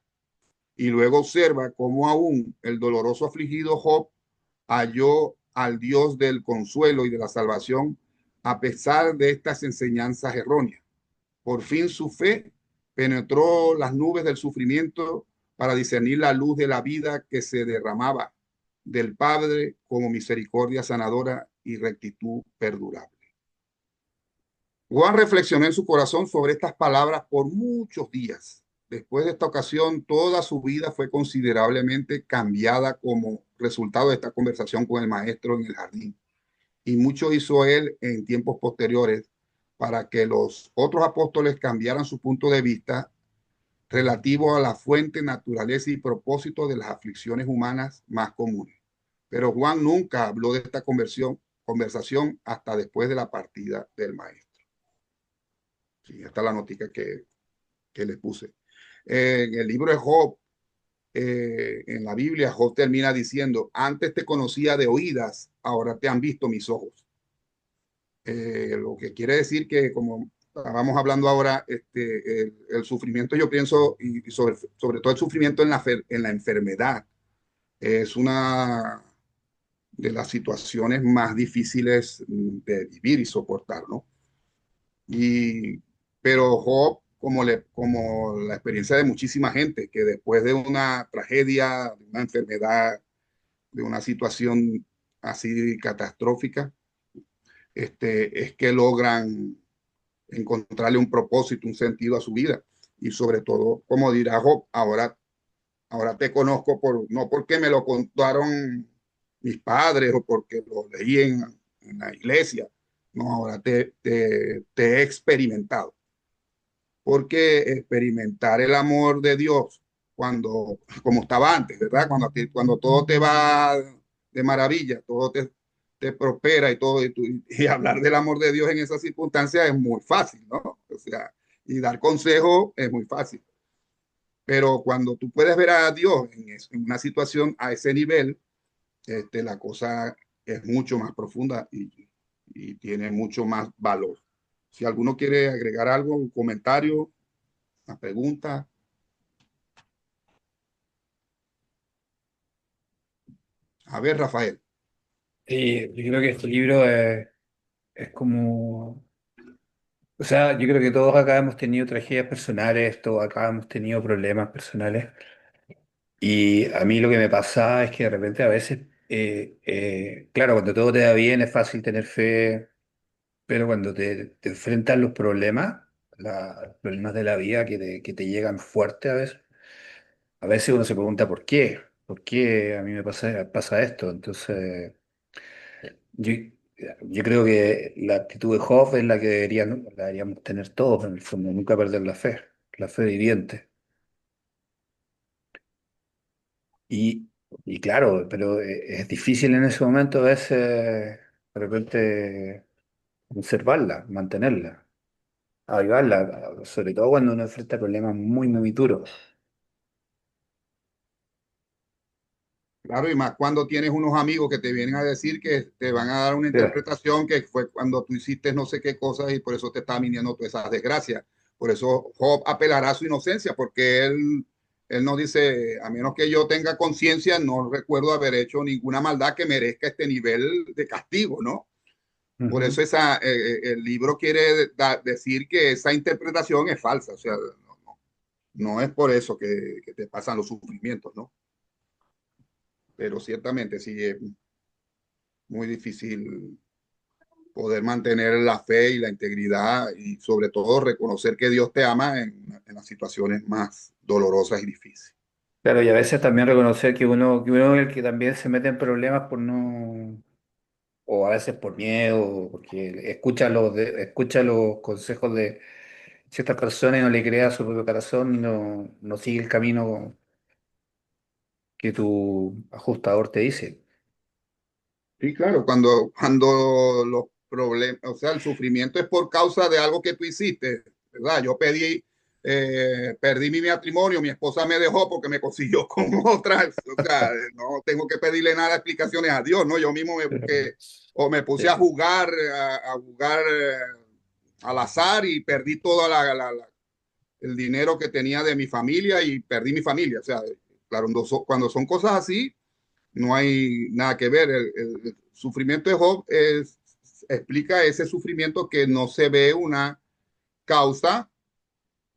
Y luego observa cómo aún el doloroso afligido Job halló al Dios del consuelo y de la salvación a pesar de estas enseñanzas erróneas. Por fin su fe penetró las nubes del sufrimiento para discernir la luz de la vida que se derramaba del Padre como misericordia sanadora y rectitud perdurable. Juan reflexionó en su corazón sobre estas palabras por muchos días. Después de esta ocasión, toda su vida fue considerablemente cambiada como resultado de esta conversación con el maestro en el jardín. Y mucho hizo él en tiempos posteriores para que los otros apóstoles cambiaran su punto de vista relativo a la fuente, naturaleza y propósito de las aflicciones humanas más comunes. Pero Juan nunca habló de esta conversación hasta después de la partida del maestro. Sí, esta es la notica que les puse. En el libro de Job, en la Biblia, Job termina diciendo: antes te conocía de oídas, ahora te han visto mis ojos. Lo que quiere decir que, como estábamos hablando ahora, el sufrimiento, yo pienso, y sobre todo el sufrimiento en la enfermedad, es una de las situaciones más difíciles de vivir y soportar, ¿no? Pero Job, como la experiencia de muchísima gente, que después de una tragedia, de una enfermedad, de una situación así catastrófica, es que logran encontrarle un propósito, un sentido a su vida. Y sobre todo, como dirá Job, ahora te conozco no porque me lo contaron mis padres o porque lo leí en la iglesia, no, ahora te he experimentado. Porque experimentar el amor de Dios como estaba antes, ¿verdad? Cuando todo te va de maravilla, todo te prospera y todo, y hablar del amor de Dios en esas circunstancias es muy fácil, ¿no? O sea, y dar consejo es muy fácil. Pero cuando tú puedes ver a Dios en una situación a ese nivel, la cosa es mucho más profunda y tiene mucho más valor. Si alguno quiere agregar algo, un comentario, una pregunta. A ver, Rafael. Sí, yo creo que este libro es como, o sea, yo creo que todos acá hemos tenido tragedias personales, todos acá hemos tenido problemas personales. Y a mí lo que me pasa es que de repente a veces, claro, cuando todo te da bien es fácil tener fe, pero cuando te enfrentas a los problemas, los problemas de la vida que te llegan fuerte a veces uno se pregunta por qué a mí me pasa esto. Entonces, yo, yo creo que la actitud de Job es la que la deberíamos tener todos en el fondo, nunca perder la fe viviente. Y claro, pero es difícil en ese momento a veces, de repente, conservarla, mantenerla, avivarla, sobre todo cuando uno enfrenta problemas muy, muy duros. Claro, y más cuando tienes unos amigos que te vienen a decir que te van a dar una Sí, interpretación que fue cuando tú hiciste no sé qué cosas y por eso te está viniendo todas esas desgracias. Por eso Job apelará a su inocencia, porque él no dice, a menos que yo tenga conciencia, no recuerdo haber hecho ninguna maldad que merezca este nivel de castigo, ¿no? Por Ujú. eso el libro quiere decir que esa interpretación es falsa, o sea, no es por eso que te pasan los sufrimientos, ¿no? Pero ciertamente sí es muy difícil poder mantener la fe y la integridad y sobre todo reconocer que Dios te ama en las situaciones más dolorosas y difíciles. Claro, y a veces también reconocer que uno es el que también se mete en problemas por no, o a veces por miedo, o porque escucha los consejos de ciertas personas y no le crea a su propio corazón y no sigue el camino que tu ajustador te dice. Sí, claro, cuando los problemas, o sea, el sufrimiento es por causa de algo que tú hiciste, ¿verdad? Yo perdí mi matrimonio, mi esposa me dejó porque me consiguió con otra, o sea, no tengo que pedirle nada de explicaciones a Dios, ¿no? Yo mismo me busqué o me puse a Sí. jugar, a jugar al azar y perdí todo el dinero que tenía de mi familia y perdí mi familia, o sea, claro, cuando son cosas así no hay nada que ver. El sufrimiento de Job explica ese sufrimiento que no se ve una causa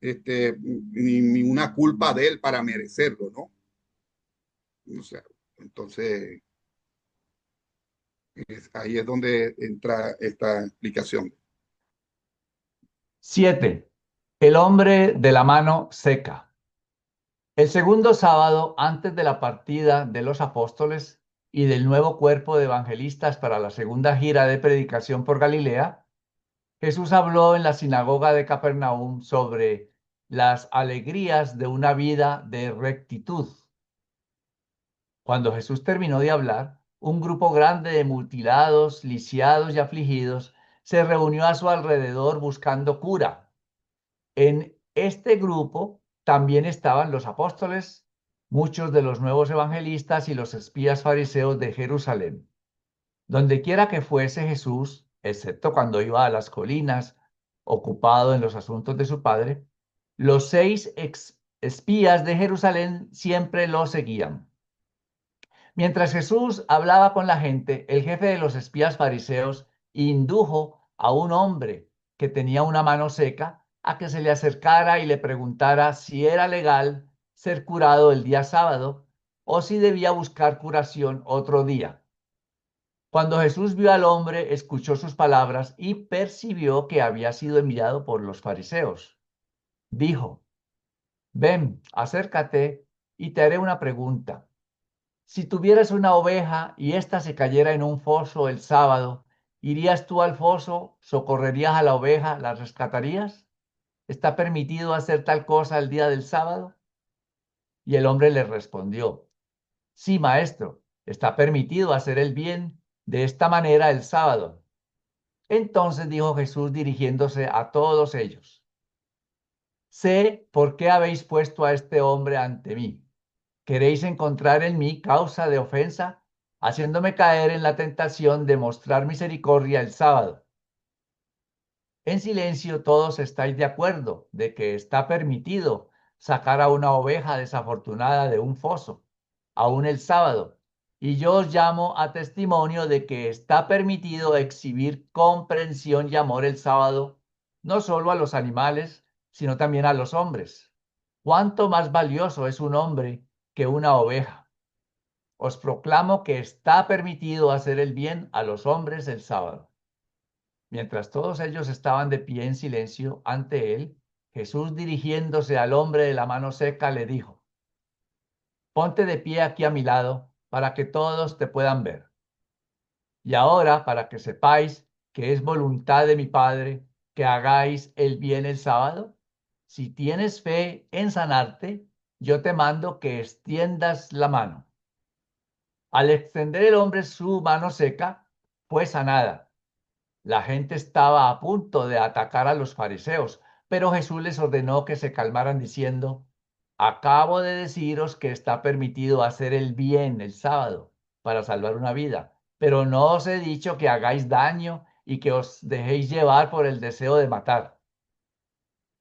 ni una culpa de él para merecerlo, ¿no? O sea, entonces ahí es donde entra esta explicación. 7. El hombre de la mano seca. El segundo sábado antes de la partida de los apóstoles y del nuevo cuerpo de evangelistas para la segunda gira de predicación por Galilea, Jesús habló en la sinagoga de Capernaum sobre las alegrías de una vida de rectitud. Cuando Jesús terminó de hablar, un grupo grande de mutilados, lisiados y afligidos se reunió a su alrededor buscando cura. En este grupo también estaban los apóstoles, muchos de los nuevos evangelistas y los espías fariseos de Jerusalén. Donde quiera que fuese Jesús, excepto cuando iba a las colinas, ocupado en los asuntos de su padre, los 6 espías de Jerusalén siempre lo seguían. Mientras Jesús hablaba con la gente, el jefe de los espías fariseos indujo a un hombre que tenía una mano seca a que se le acercara y le preguntara si era legal ser curado el día sábado o si debía buscar curación otro día. Cuando Jesús vio al hombre, escuchó sus palabras y percibió que había sido enviado por los fariseos. Dijo: Ven, acércate y te haré una pregunta. Si tuvieras una oveja y ésta se cayera en un foso el sábado, ¿irías tú al foso, socorrerías a la oveja, la rescatarías? ¿Está permitido hacer tal cosa el día del sábado? Y el hombre le respondió: Sí, maestro, está permitido hacer el bien de esta manera el sábado. Entonces dijo Jesús dirigiéndose a todos ellos: Sé por qué habéis puesto a este hombre ante mí. ¿Queréis encontrar en mí causa de ofensa, haciéndome caer en la tentación de mostrar misericordia el sábado? En silencio todos estáis de acuerdo de que está permitido sacar a una oveja desafortunada de un foso, aún el sábado. Y yo os llamo a testimonio de que está permitido exhibir comprensión y amor el sábado, no solo a los animales, sino también a los hombres. ¿Cuánto más valioso es un hombre que una oveja? Os proclamo que está permitido hacer el bien a los hombres el sábado. Mientras todos ellos estaban de pie en silencio ante él, Jesús, dirigiéndose al hombre de la mano seca, le dijo: Ponte de pie aquí a mi lado para que todos te puedan ver. Y ahora, para que sepáis que es voluntad de mi Padre que hagáis el bien el sábado, si tienes fe en sanarte, yo te mando que extiendas la mano. Al extender el hombre su mano seca, fue sanada. La gente estaba a punto de atacar a los fariseos, pero Jesús les ordenó que se calmaran diciendo: Acabo de deciros que está permitido hacer el bien el sábado para salvar una vida, pero no os he dicho que hagáis daño y que os dejéis llevar por el deseo de matar.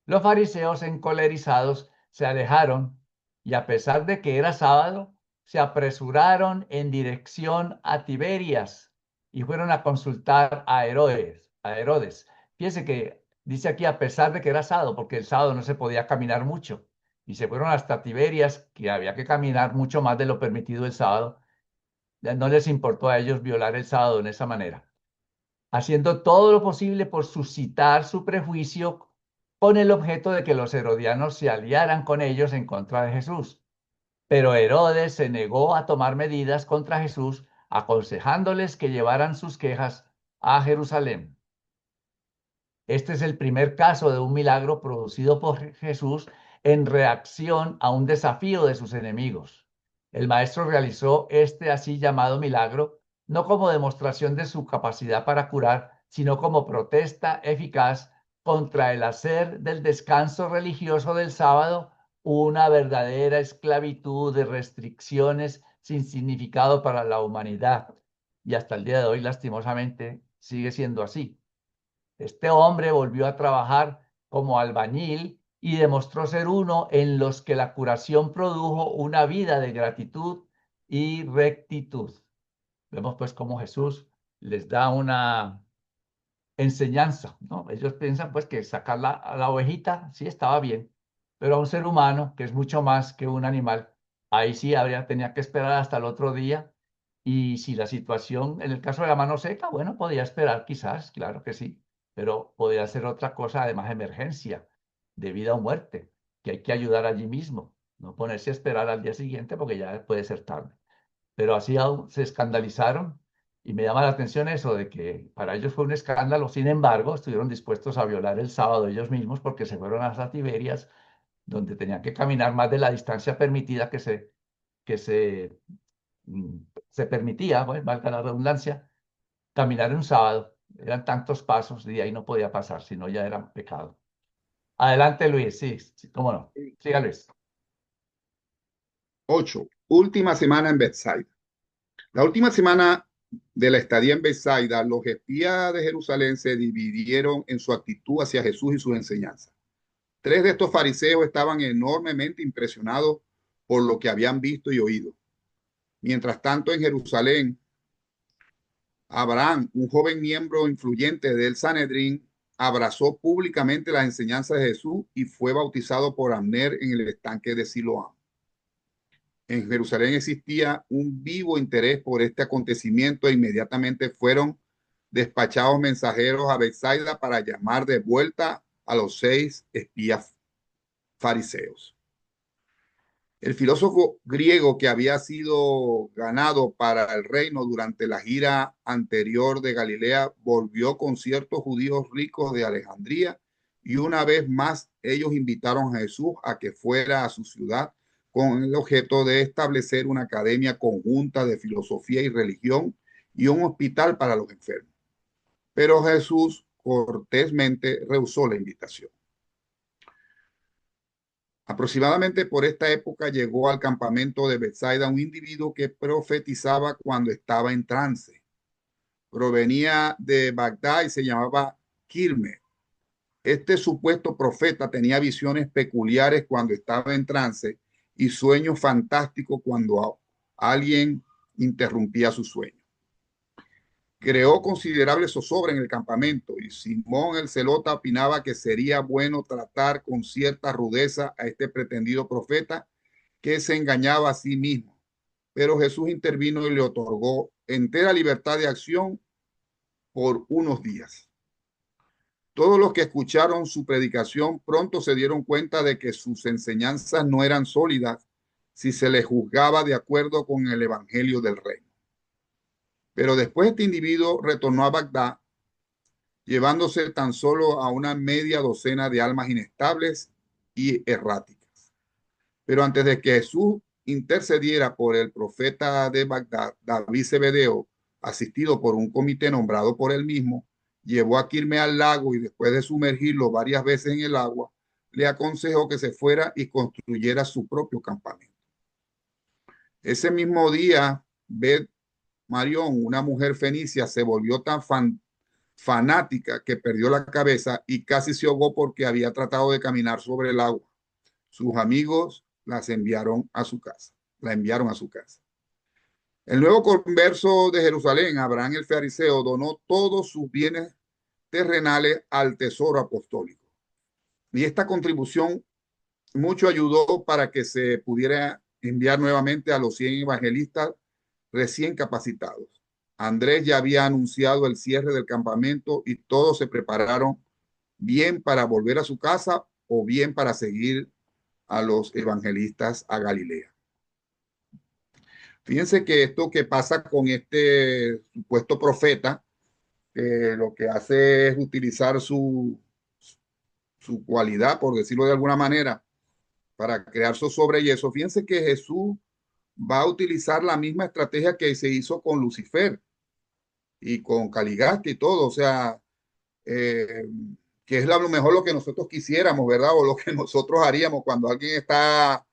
Los fariseos encolerizados se alejaron y a pesar de que era sábado, se apresuraron en dirección a Tiberias y fueron a consultar a Herodes. Fíjense que dice aquí a pesar de que era sábado, porque el sábado no se podía caminar mucho. Y se fueron hasta Tiberias, que había que caminar mucho más de lo permitido el sábado. No les importó a ellos violar el sábado en esa manera, haciendo todo lo posible por suscitar su prejuicio con el objeto de que los herodianos se aliaran con ellos en contra de Jesús. Pero Herodes se negó a tomar medidas contra Jesús, aconsejándoles que llevaran sus quejas a Jerusalén. Este es el primer caso de un milagro producido por Jesús en reacción a un desafío de sus enemigos. El maestro realizó este así llamado milagro no como demostración de su capacidad para curar, sino como protesta eficaz contra el hacer del descanso religioso del sábado una verdadera esclavitud de restricciones sin significado para la humanidad. Y hasta el día de hoy, lastimosamente, sigue siendo así. Este hombre volvió a trabajar como albañil y demostró ser uno en los que la curación produjo una vida de gratitud y rectitud. Vemos pues cómo Jesús les da una enseñanza, ¿no? Ellos piensan pues que sacar a la ovejita sí estaba bien, pero a un ser humano que es mucho más que un animal, ahí sí tenía que esperar hasta el otro día. Y si la situación, en el caso de la mano seca, bueno, podía esperar quizás, claro que sí, pero podría ser otra cosa, además de emergencia, de vida o muerte, que hay que ayudar allí mismo, no ponerse a esperar al día siguiente porque ya puede ser tarde. Pero así aún se escandalizaron y me llama la atención eso de que para ellos fue un escándalo. Sin embargo, estuvieron dispuestos a violar el sábado ellos mismos porque se fueron a Tiberias, donde tenían que caminar más de la distancia permitida que se permitía, bueno, valga la redundancia, caminar un sábado. Eran tantos pasos y ahí no podía pasar, sino ya era pecado. Adelante, Luis, sí, sí, cómo no. Siga, Luis. 8. Última semana en Bethsaida. La última semana de la estadía en Bethsaida, los espías de Jerusalén se dividieron en su actitud hacia Jesús y sus enseñanzas. 3 de estos fariseos estaban enormemente impresionados por lo que habían visto y oído. Mientras tanto, en Jerusalén, Abraham, un joven miembro influyente del Sanedrín, abrazó públicamente las enseñanzas de Jesús y fue bautizado por Abner en el estanque de Siloam. En Jerusalén existía un vivo interés por este acontecimiento e inmediatamente fueron despachados mensajeros a Bethsaida para llamar de vuelta a los 6 espías fariseos. El filósofo griego que había sido ganado para el reino durante la gira anterior de Galilea volvió con ciertos judíos ricos de Alejandría y una vez más ellos invitaron a Jesús a que fuera a su ciudad con el objeto de establecer una academia conjunta de filosofía y religión y un hospital para los enfermos. Pero Jesús cortésmente rehusó la invitación. Aproximadamente por esta época llegó al campamento de Bethsaida un individuo que profetizaba cuando estaba en trance. Provenía de Bagdad y se llamaba Quirme. Este supuesto profeta tenía visiones peculiares cuando estaba en trance y sueños fantásticos cuando alguien interrumpía su sueño. Creó considerable zozobra en el campamento y Simón el Zelota opinaba que sería bueno tratar con cierta rudeza a este pretendido profeta que se engañaba a sí mismo. Pero Jesús intervino y le otorgó entera libertad de acción por unos días. Todos los que escucharon su predicación pronto se dieron cuenta de que sus enseñanzas no eran sólidas si se les juzgaba de acuerdo con el evangelio del reino. Pero después este individuo retornó a Bagdad, llevándose tan solo a una media docena de almas inestables y erráticas. Pero antes de que Jesús intercediera por el profeta de Bagdad, David Zebedeo, asistido por un comité nombrado por él mismo, llevó a Quirme al lago y después de sumergirlo varias veces en el agua, le aconsejó que se fuera y construyera su propio campamento. Ese mismo día, Beth Marión, una mujer fenicia, se volvió tan fanática que perdió la cabeza y casi se ahogó porque había tratado de caminar sobre el agua. Sus amigos las enviaron a su casa, la enviaron a su casa. El nuevo converso de Jerusalén, Abraham el fariseo, donó todos sus bienes terrenales al tesoro apostólico. Y esta contribución mucho ayudó para que se pudiera enviar nuevamente a los 100 evangelistas recién capacitados. Andrés ya había anunciado el cierre del campamento y todos se prepararon bien para volver a su casa o bien para seguir a los evangelistas a Galilea. Fíjense que esto que pasa con este supuesto profeta, que lo que hace es utilizar su cualidad, por decirlo de alguna manera, para crear zozobra y eso. Fíjense que Jesús va a utilizar la misma estrategia que se hizo con Lucifer y con Caligasta y todo, o sea, que es a lo mejor lo que nosotros quisiéramos, ¿verdad? O lo que nosotros haríamos cuando alguien está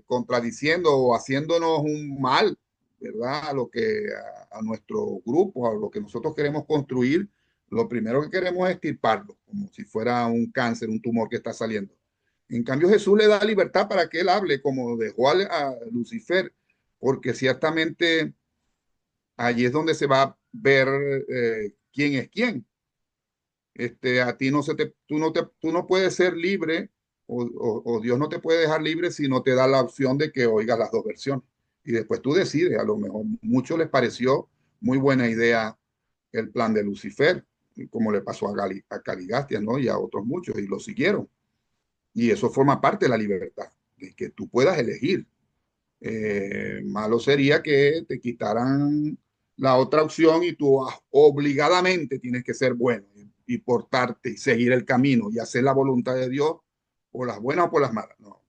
contradiciendo o haciéndonos un mal, ¿verdad? A lo que a nuestro grupo, a lo que nosotros queremos construir, lo primero que queremos es extirparlo, como si fuera un cáncer, un tumor que está saliendo. En cambio, Jesús le da libertad para que él hable, como dejó a Lucifer, porque ciertamente allí es donde se va a ver quién es quién. A ti no se te, tú no puedes ser libre o Dios no te puede dejar libre si no te da la opción de que oigas las dos versiones. Y después tú decides, a lo mejor muchos les pareció muy buena idea el plan de Lucifer, como le pasó a Caligastia, ¿no? Y a otros muchos, y lo siguieron. Y eso forma parte de la libertad, de que tú puedas elegir. Malo sería que te quitaran la otra opción y tú obligadamente tienes que ser bueno y portarte y seguir el camino y hacer la voluntad de Dios por las buenas o por las malas. No,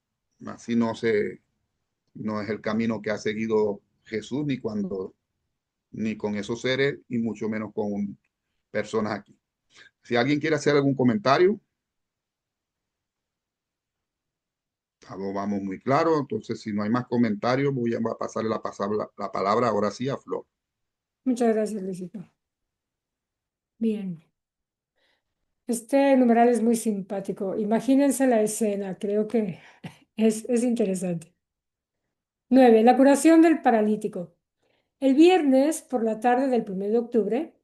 así no es el camino que ha seguido Jesús ni con esos seres y mucho menos con personas aquí. Si alguien quiere hacer algún comentario, vamos muy claro. Entonces, si no hay más comentarios, voy a pasarle la palabra ahora sí a Flor. Muchas gracias, Luisito. Bien. Este numeral es muy simpático. Imagínense la escena, creo que es interesante. 9. La curación del paralítico. El viernes por la tarde del 1 de octubre,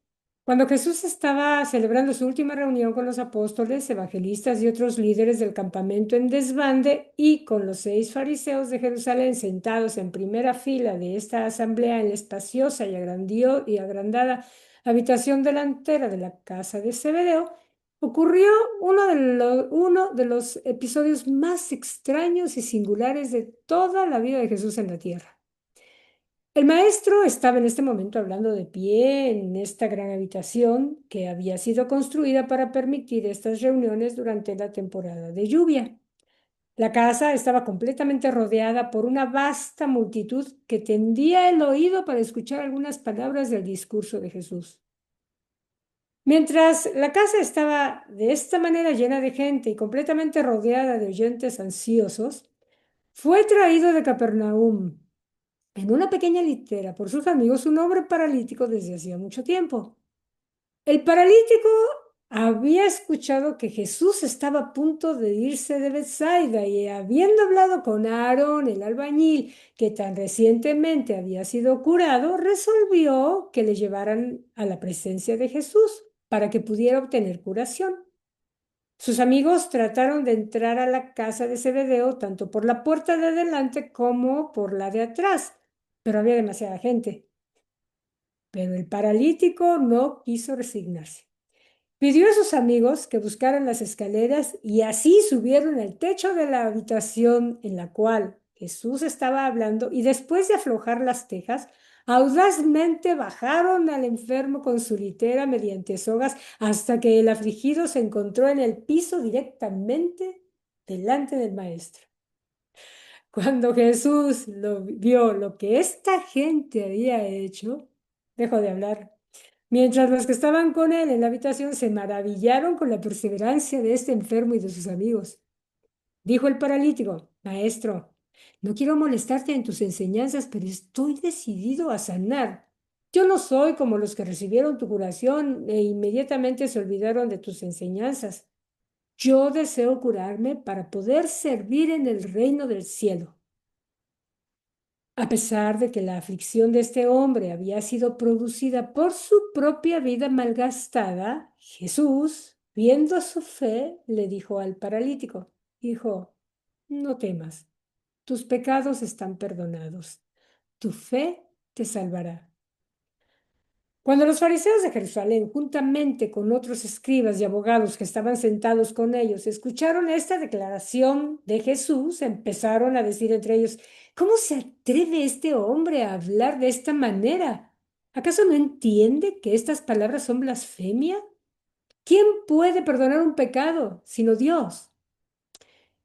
cuando Jesús estaba celebrando su última reunión con los apóstoles, evangelistas y otros líderes del campamento en desbande y con los 6 fariseos de Jerusalén sentados en primera fila de esta asamblea en la espaciosa y agrandada habitación delantera de la casa de Zebedeo, ocurrió uno de los episodios más extraños y singulares de toda la vida de Jesús en la tierra. El maestro estaba en este momento hablando de pie en esta gran habitación que había sido construida para permitir estas reuniones durante la temporada de lluvia. La casa estaba completamente rodeada por una vasta multitud que tendía el oído para escuchar algunas palabras del discurso de Jesús. Mientras la casa estaba de esta manera llena de gente y completamente rodeada de oyentes ansiosos, fue traído de Capernaum en una pequeña litera por sus amigos un hombre paralítico desde hacía mucho tiempo. El paralítico había escuchado que Jesús estaba a punto de irse de Bethsaida y habiendo hablado con Aarón, el albañil, que tan recientemente había sido curado, resolvió que le llevaran a la presencia de Jesús para que pudiera obtener curación. Sus amigos trataron de entrar a la casa de Zebedeo tanto por la puerta de adelante como por la de atrás, pero había demasiada gente. Pero el paralítico no quiso resignarse. Pidió a sus amigos que buscaran las escaleras y así subieron al techo de la habitación en la cual Jesús estaba hablando y después de aflojar las tejas, audazmente bajaron al enfermo con su litera mediante sogas hasta que el afligido se encontró en el piso directamente delante del maestro. Cuando Jesús vio lo que esta gente había hecho, dejó de hablar. Mientras los que estaban con él en la habitación se maravillaron con la perseverancia de este enfermo y de sus amigos. Dijo el paralítico: Maestro, no quiero molestarte en tus enseñanzas, pero estoy decidido a sanar. Yo no soy como los que recibieron tu curación e inmediatamente se olvidaron de tus enseñanzas. Yo deseo curarme para poder servir en el reino del cielo. A pesar de que la aflicción de este hombre había sido producida por su propia vida malgastada, Jesús, viendo su fe, le dijo al paralítico, Hijo, no temas, tus pecados están perdonados, tu fe te salvará. Cuando los fariseos de Jerusalén, juntamente con otros escribas y abogados que estaban sentados con ellos, escucharon esta declaración de Jesús, empezaron a decir entre ellos, ¿cómo se atreve este hombre a hablar de esta manera? ¿Acaso no entiende que estas palabras son blasfemia? ¿Quién puede perdonar un pecado sino Dios?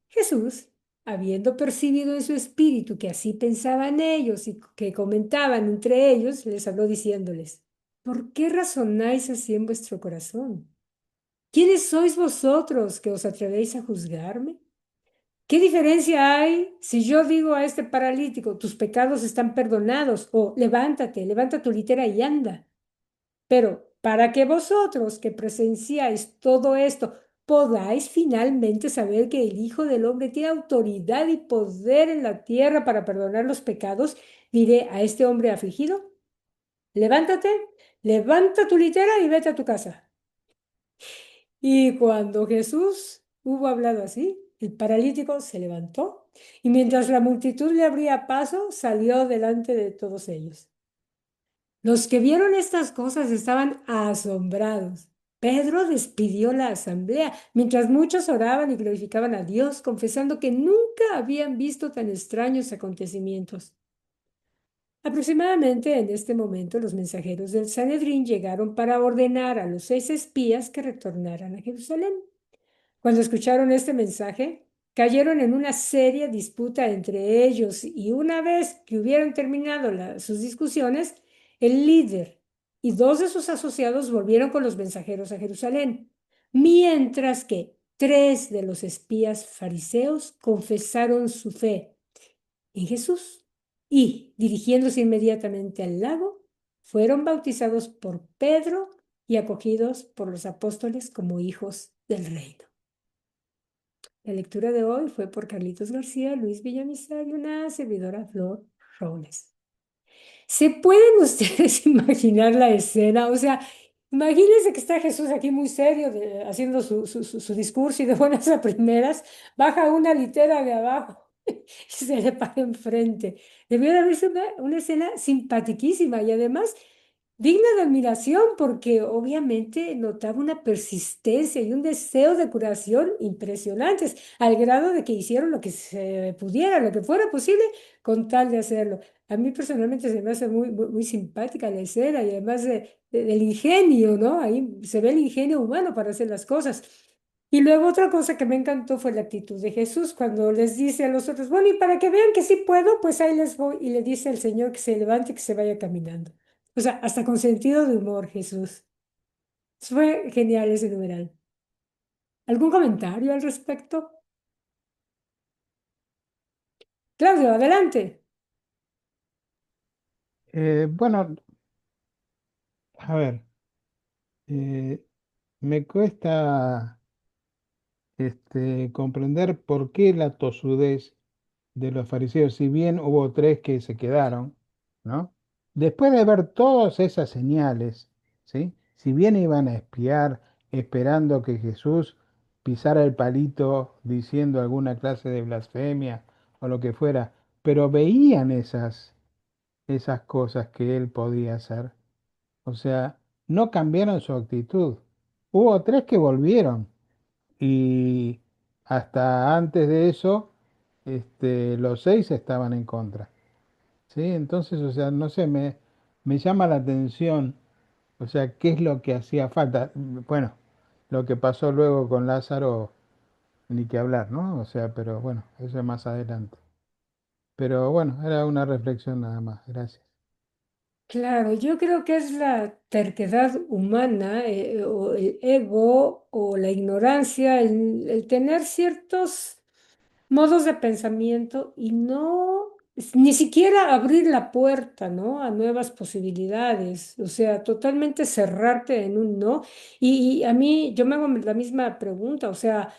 Jesús, habiendo percibido en su espíritu que así pensaban ellos y que comentaban entre ellos, les habló diciéndoles, ¿por qué razonáis así en vuestro corazón? ¿Quiénes sois vosotros que os atrevéis a juzgarme? ¿Qué diferencia hay si yo digo a este paralítico, tus pecados están perdonados, o levántate, levanta tu litera y anda? Pero para que vosotros que presenciáis todo esto podáis finalmente saber que el Hijo del Hombre tiene autoridad y poder en la tierra para perdonar los pecados, diré a este hombre afligido, levántate, levanta tu litera y vete a tu casa. Y cuando Jesús hubo hablado así, el paralítico se levantó y mientras la multitud le abría paso, salió delante de todos ellos. Los que vieron estas cosas estaban asombrados. Pedro despidió la asamblea, mientras muchos oraban y glorificaban a Dios, confesando que nunca habían visto tan extraños acontecimientos. Aproximadamente en este momento los mensajeros del Sanedrín llegaron para ordenar a los 6 espías que retornaran a Jerusalén. Cuando escucharon este mensaje, cayeron en una seria disputa entre ellos y una vez que hubieron terminado sus discusiones, el líder y 2 de sus asociados volvieron con los mensajeros a Jerusalén, mientras que 3 de los espías fariseos confesaron su fe en Jesús y, dirigiéndose inmediatamente al lago, fueron bautizados por Pedro y acogidos por los apóstoles como hijos del reino. La lectura de hoy fue por Carlitos García, Luis Villamizar y una servidora Flor Robles. ¿Se pueden ustedes imaginar la escena? O sea, imagínense que está Jesús aquí muy serio haciendo su discurso y de buenas a primeras baja una litera de abajo y se le para enfrente. Debió de haberse una escena simpaticísima y además digna de admiración porque obviamente notaba una persistencia y un deseo de curación impresionantes, al grado de que hicieron lo que se pudiera, lo que fuera posible, con tal de hacerlo. A mí personalmente se me hace muy simpática la escena y además del ingenio, ¿no? Ahí se ve el ingenio humano para hacer las cosas. Y luego otra cosa que me encantó fue la actitud de Jesús cuando les dice a los otros, bueno, y para que vean que sí puedo, pues ahí les voy. Y le dice al Señor que se levante y que se vaya caminando. O sea, hasta con sentido de humor, Jesús. Fue genial ese numeral. ¿Algún comentario al respecto? Claudio, adelante. Bueno, a ver, eh, me cuesta comprender por qué la tosudez de los fariseos, si bien hubo 3 que se quedaron, ¿no? Después de ver todas esas señales, ¿sí? Si bien iban a espiar, esperando que Jesús pisara el palito diciendo alguna clase de blasfemia o lo que fuera, pero veían esas cosas que él podía hacer. O sea, no cambiaron su actitud. Hubo 3 que volvieron y hasta antes de eso, los 6 estaban en contra. ¿Sí? Entonces, o sea, no sé, me llama la atención, o sea, qué es lo que hacía falta. Bueno, lo que pasó luego con Lázaro, ni que hablar, ¿no? O sea, pero bueno, eso es más adelante. Pero bueno, era una reflexión nada más. Gracias. Claro, yo creo que es la terquedad humana, o el ego, o la ignorancia, el tener ciertos modos de pensamiento y no ni siquiera abrir la puerta, ¿no? A nuevas posibilidades, o sea, totalmente cerrarte en un no. Y a mí, yo me hago la misma pregunta, o sea,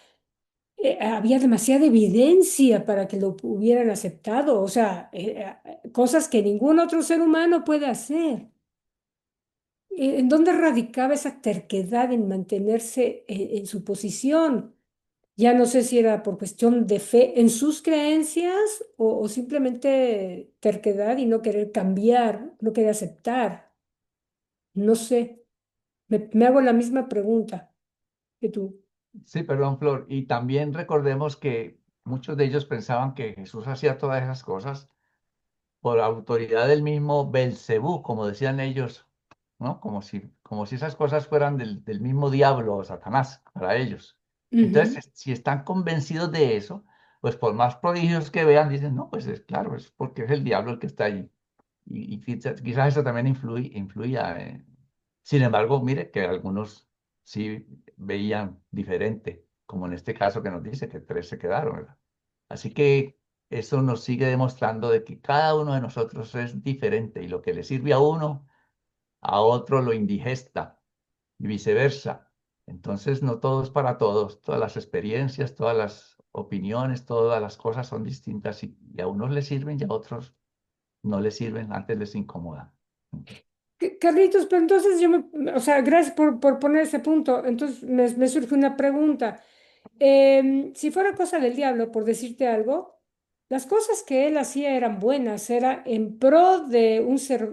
había demasiada evidencia para que lo hubieran aceptado, o sea, cosas que ningún otro ser humano puede hacer. ¿En dónde radicaba esa terquedad en mantenerse en su posición? Ya no sé si era por cuestión de fe en sus creencias o simplemente terquedad y no querer cambiar, no querer aceptar. No sé, me hago la misma pregunta que tú. Sí, perdón, Flor. Y también recordemos que muchos de ellos pensaban que Jesús hacía todas esas cosas por autoridad del mismo Belcebú, como decían ellos, ¿no? Como si esas cosas fueran del mismo diablo o Satanás para ellos. Ujú. Entonces, si están convencidos de eso, pues por más prodigios que vean, dicen, no, pues es claro, es porque es el diablo el que está allí. Y quizás eso también influía. Sin embargo, mire que algunos sí veían diferente, como en este caso que nos dice que 3 se quedaron, ¿verdad? Así que eso nos sigue demostrando de que cada uno de nosotros es diferente y lo que le sirve a uno, a otro lo indigesta y viceversa. Entonces, no todo es para todos, todas las experiencias, todas las opiniones, todas las cosas son distintas y a unos les sirven y a otros no les sirven, antes les incomoda. Carlitos, pero entonces o sea, gracias por poner ese punto. Entonces me surge una pregunta. Si fuera cosa del diablo, por decirte algo, las cosas que él hacía eran buenas, era en pro de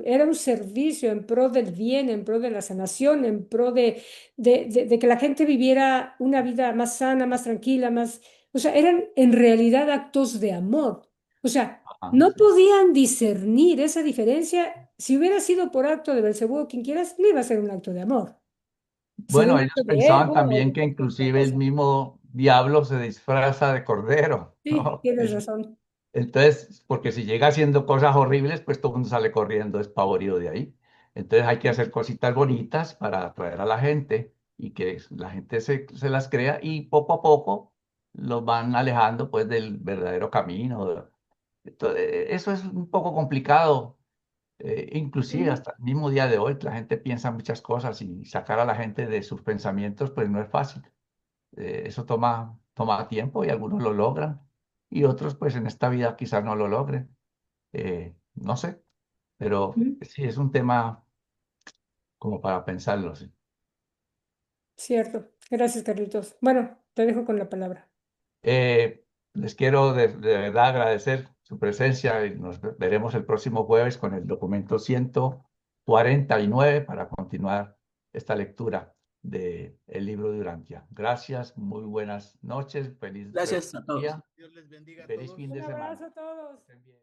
era un servicio, en pro del bien, en pro de la sanación, en pro de que la gente viviera una vida más sana, más tranquila, más, o sea, eran en realidad actos de amor. O sea, Ajá, no sí. podían discernir esa diferencia. Si hubiera sido por acto de Belcebú o quien quieras, no iba a ser un acto de amor, sería Bueno, un acto ellos de pensaban ego o también de que cualquier otra inclusive el cosa. mismo diablo se disfraza de cordero, Sí, ¿no? tienes razón. Entonces, porque si llega haciendo cosas horribles, pues todo el mundo sale corriendo despavorido de ahí. Entonces hay que hacer cositas bonitas para atraer a la gente y que la gente se las crea y poco a poco los van alejando pues del verdadero camino. Entonces, eso es un poco complicado, inclusive Ujú. hasta el mismo día de hoy, la gente piensa muchas cosas y sacar a la gente de sus pensamientos pues no es fácil. Eso toma tiempo y algunos lo logran y otros pues en esta vida quizás no lo logren. No sé, pero Ujú. sí es un tema como para pensarlo. Sí. Cierto. Gracias, Carlitos. Bueno, te dejo con la palabra. Les quiero de verdad agradecer su presencia y nos veremos el próximo jueves con el documento 149 para continuar esta lectura del libro de Urantia. Gracias, muy buenas noches, feliz resto Gracias a del todos. día, Dios les bendiga a feliz todos. fin Un de semana. abrazo a todos. Estén bien.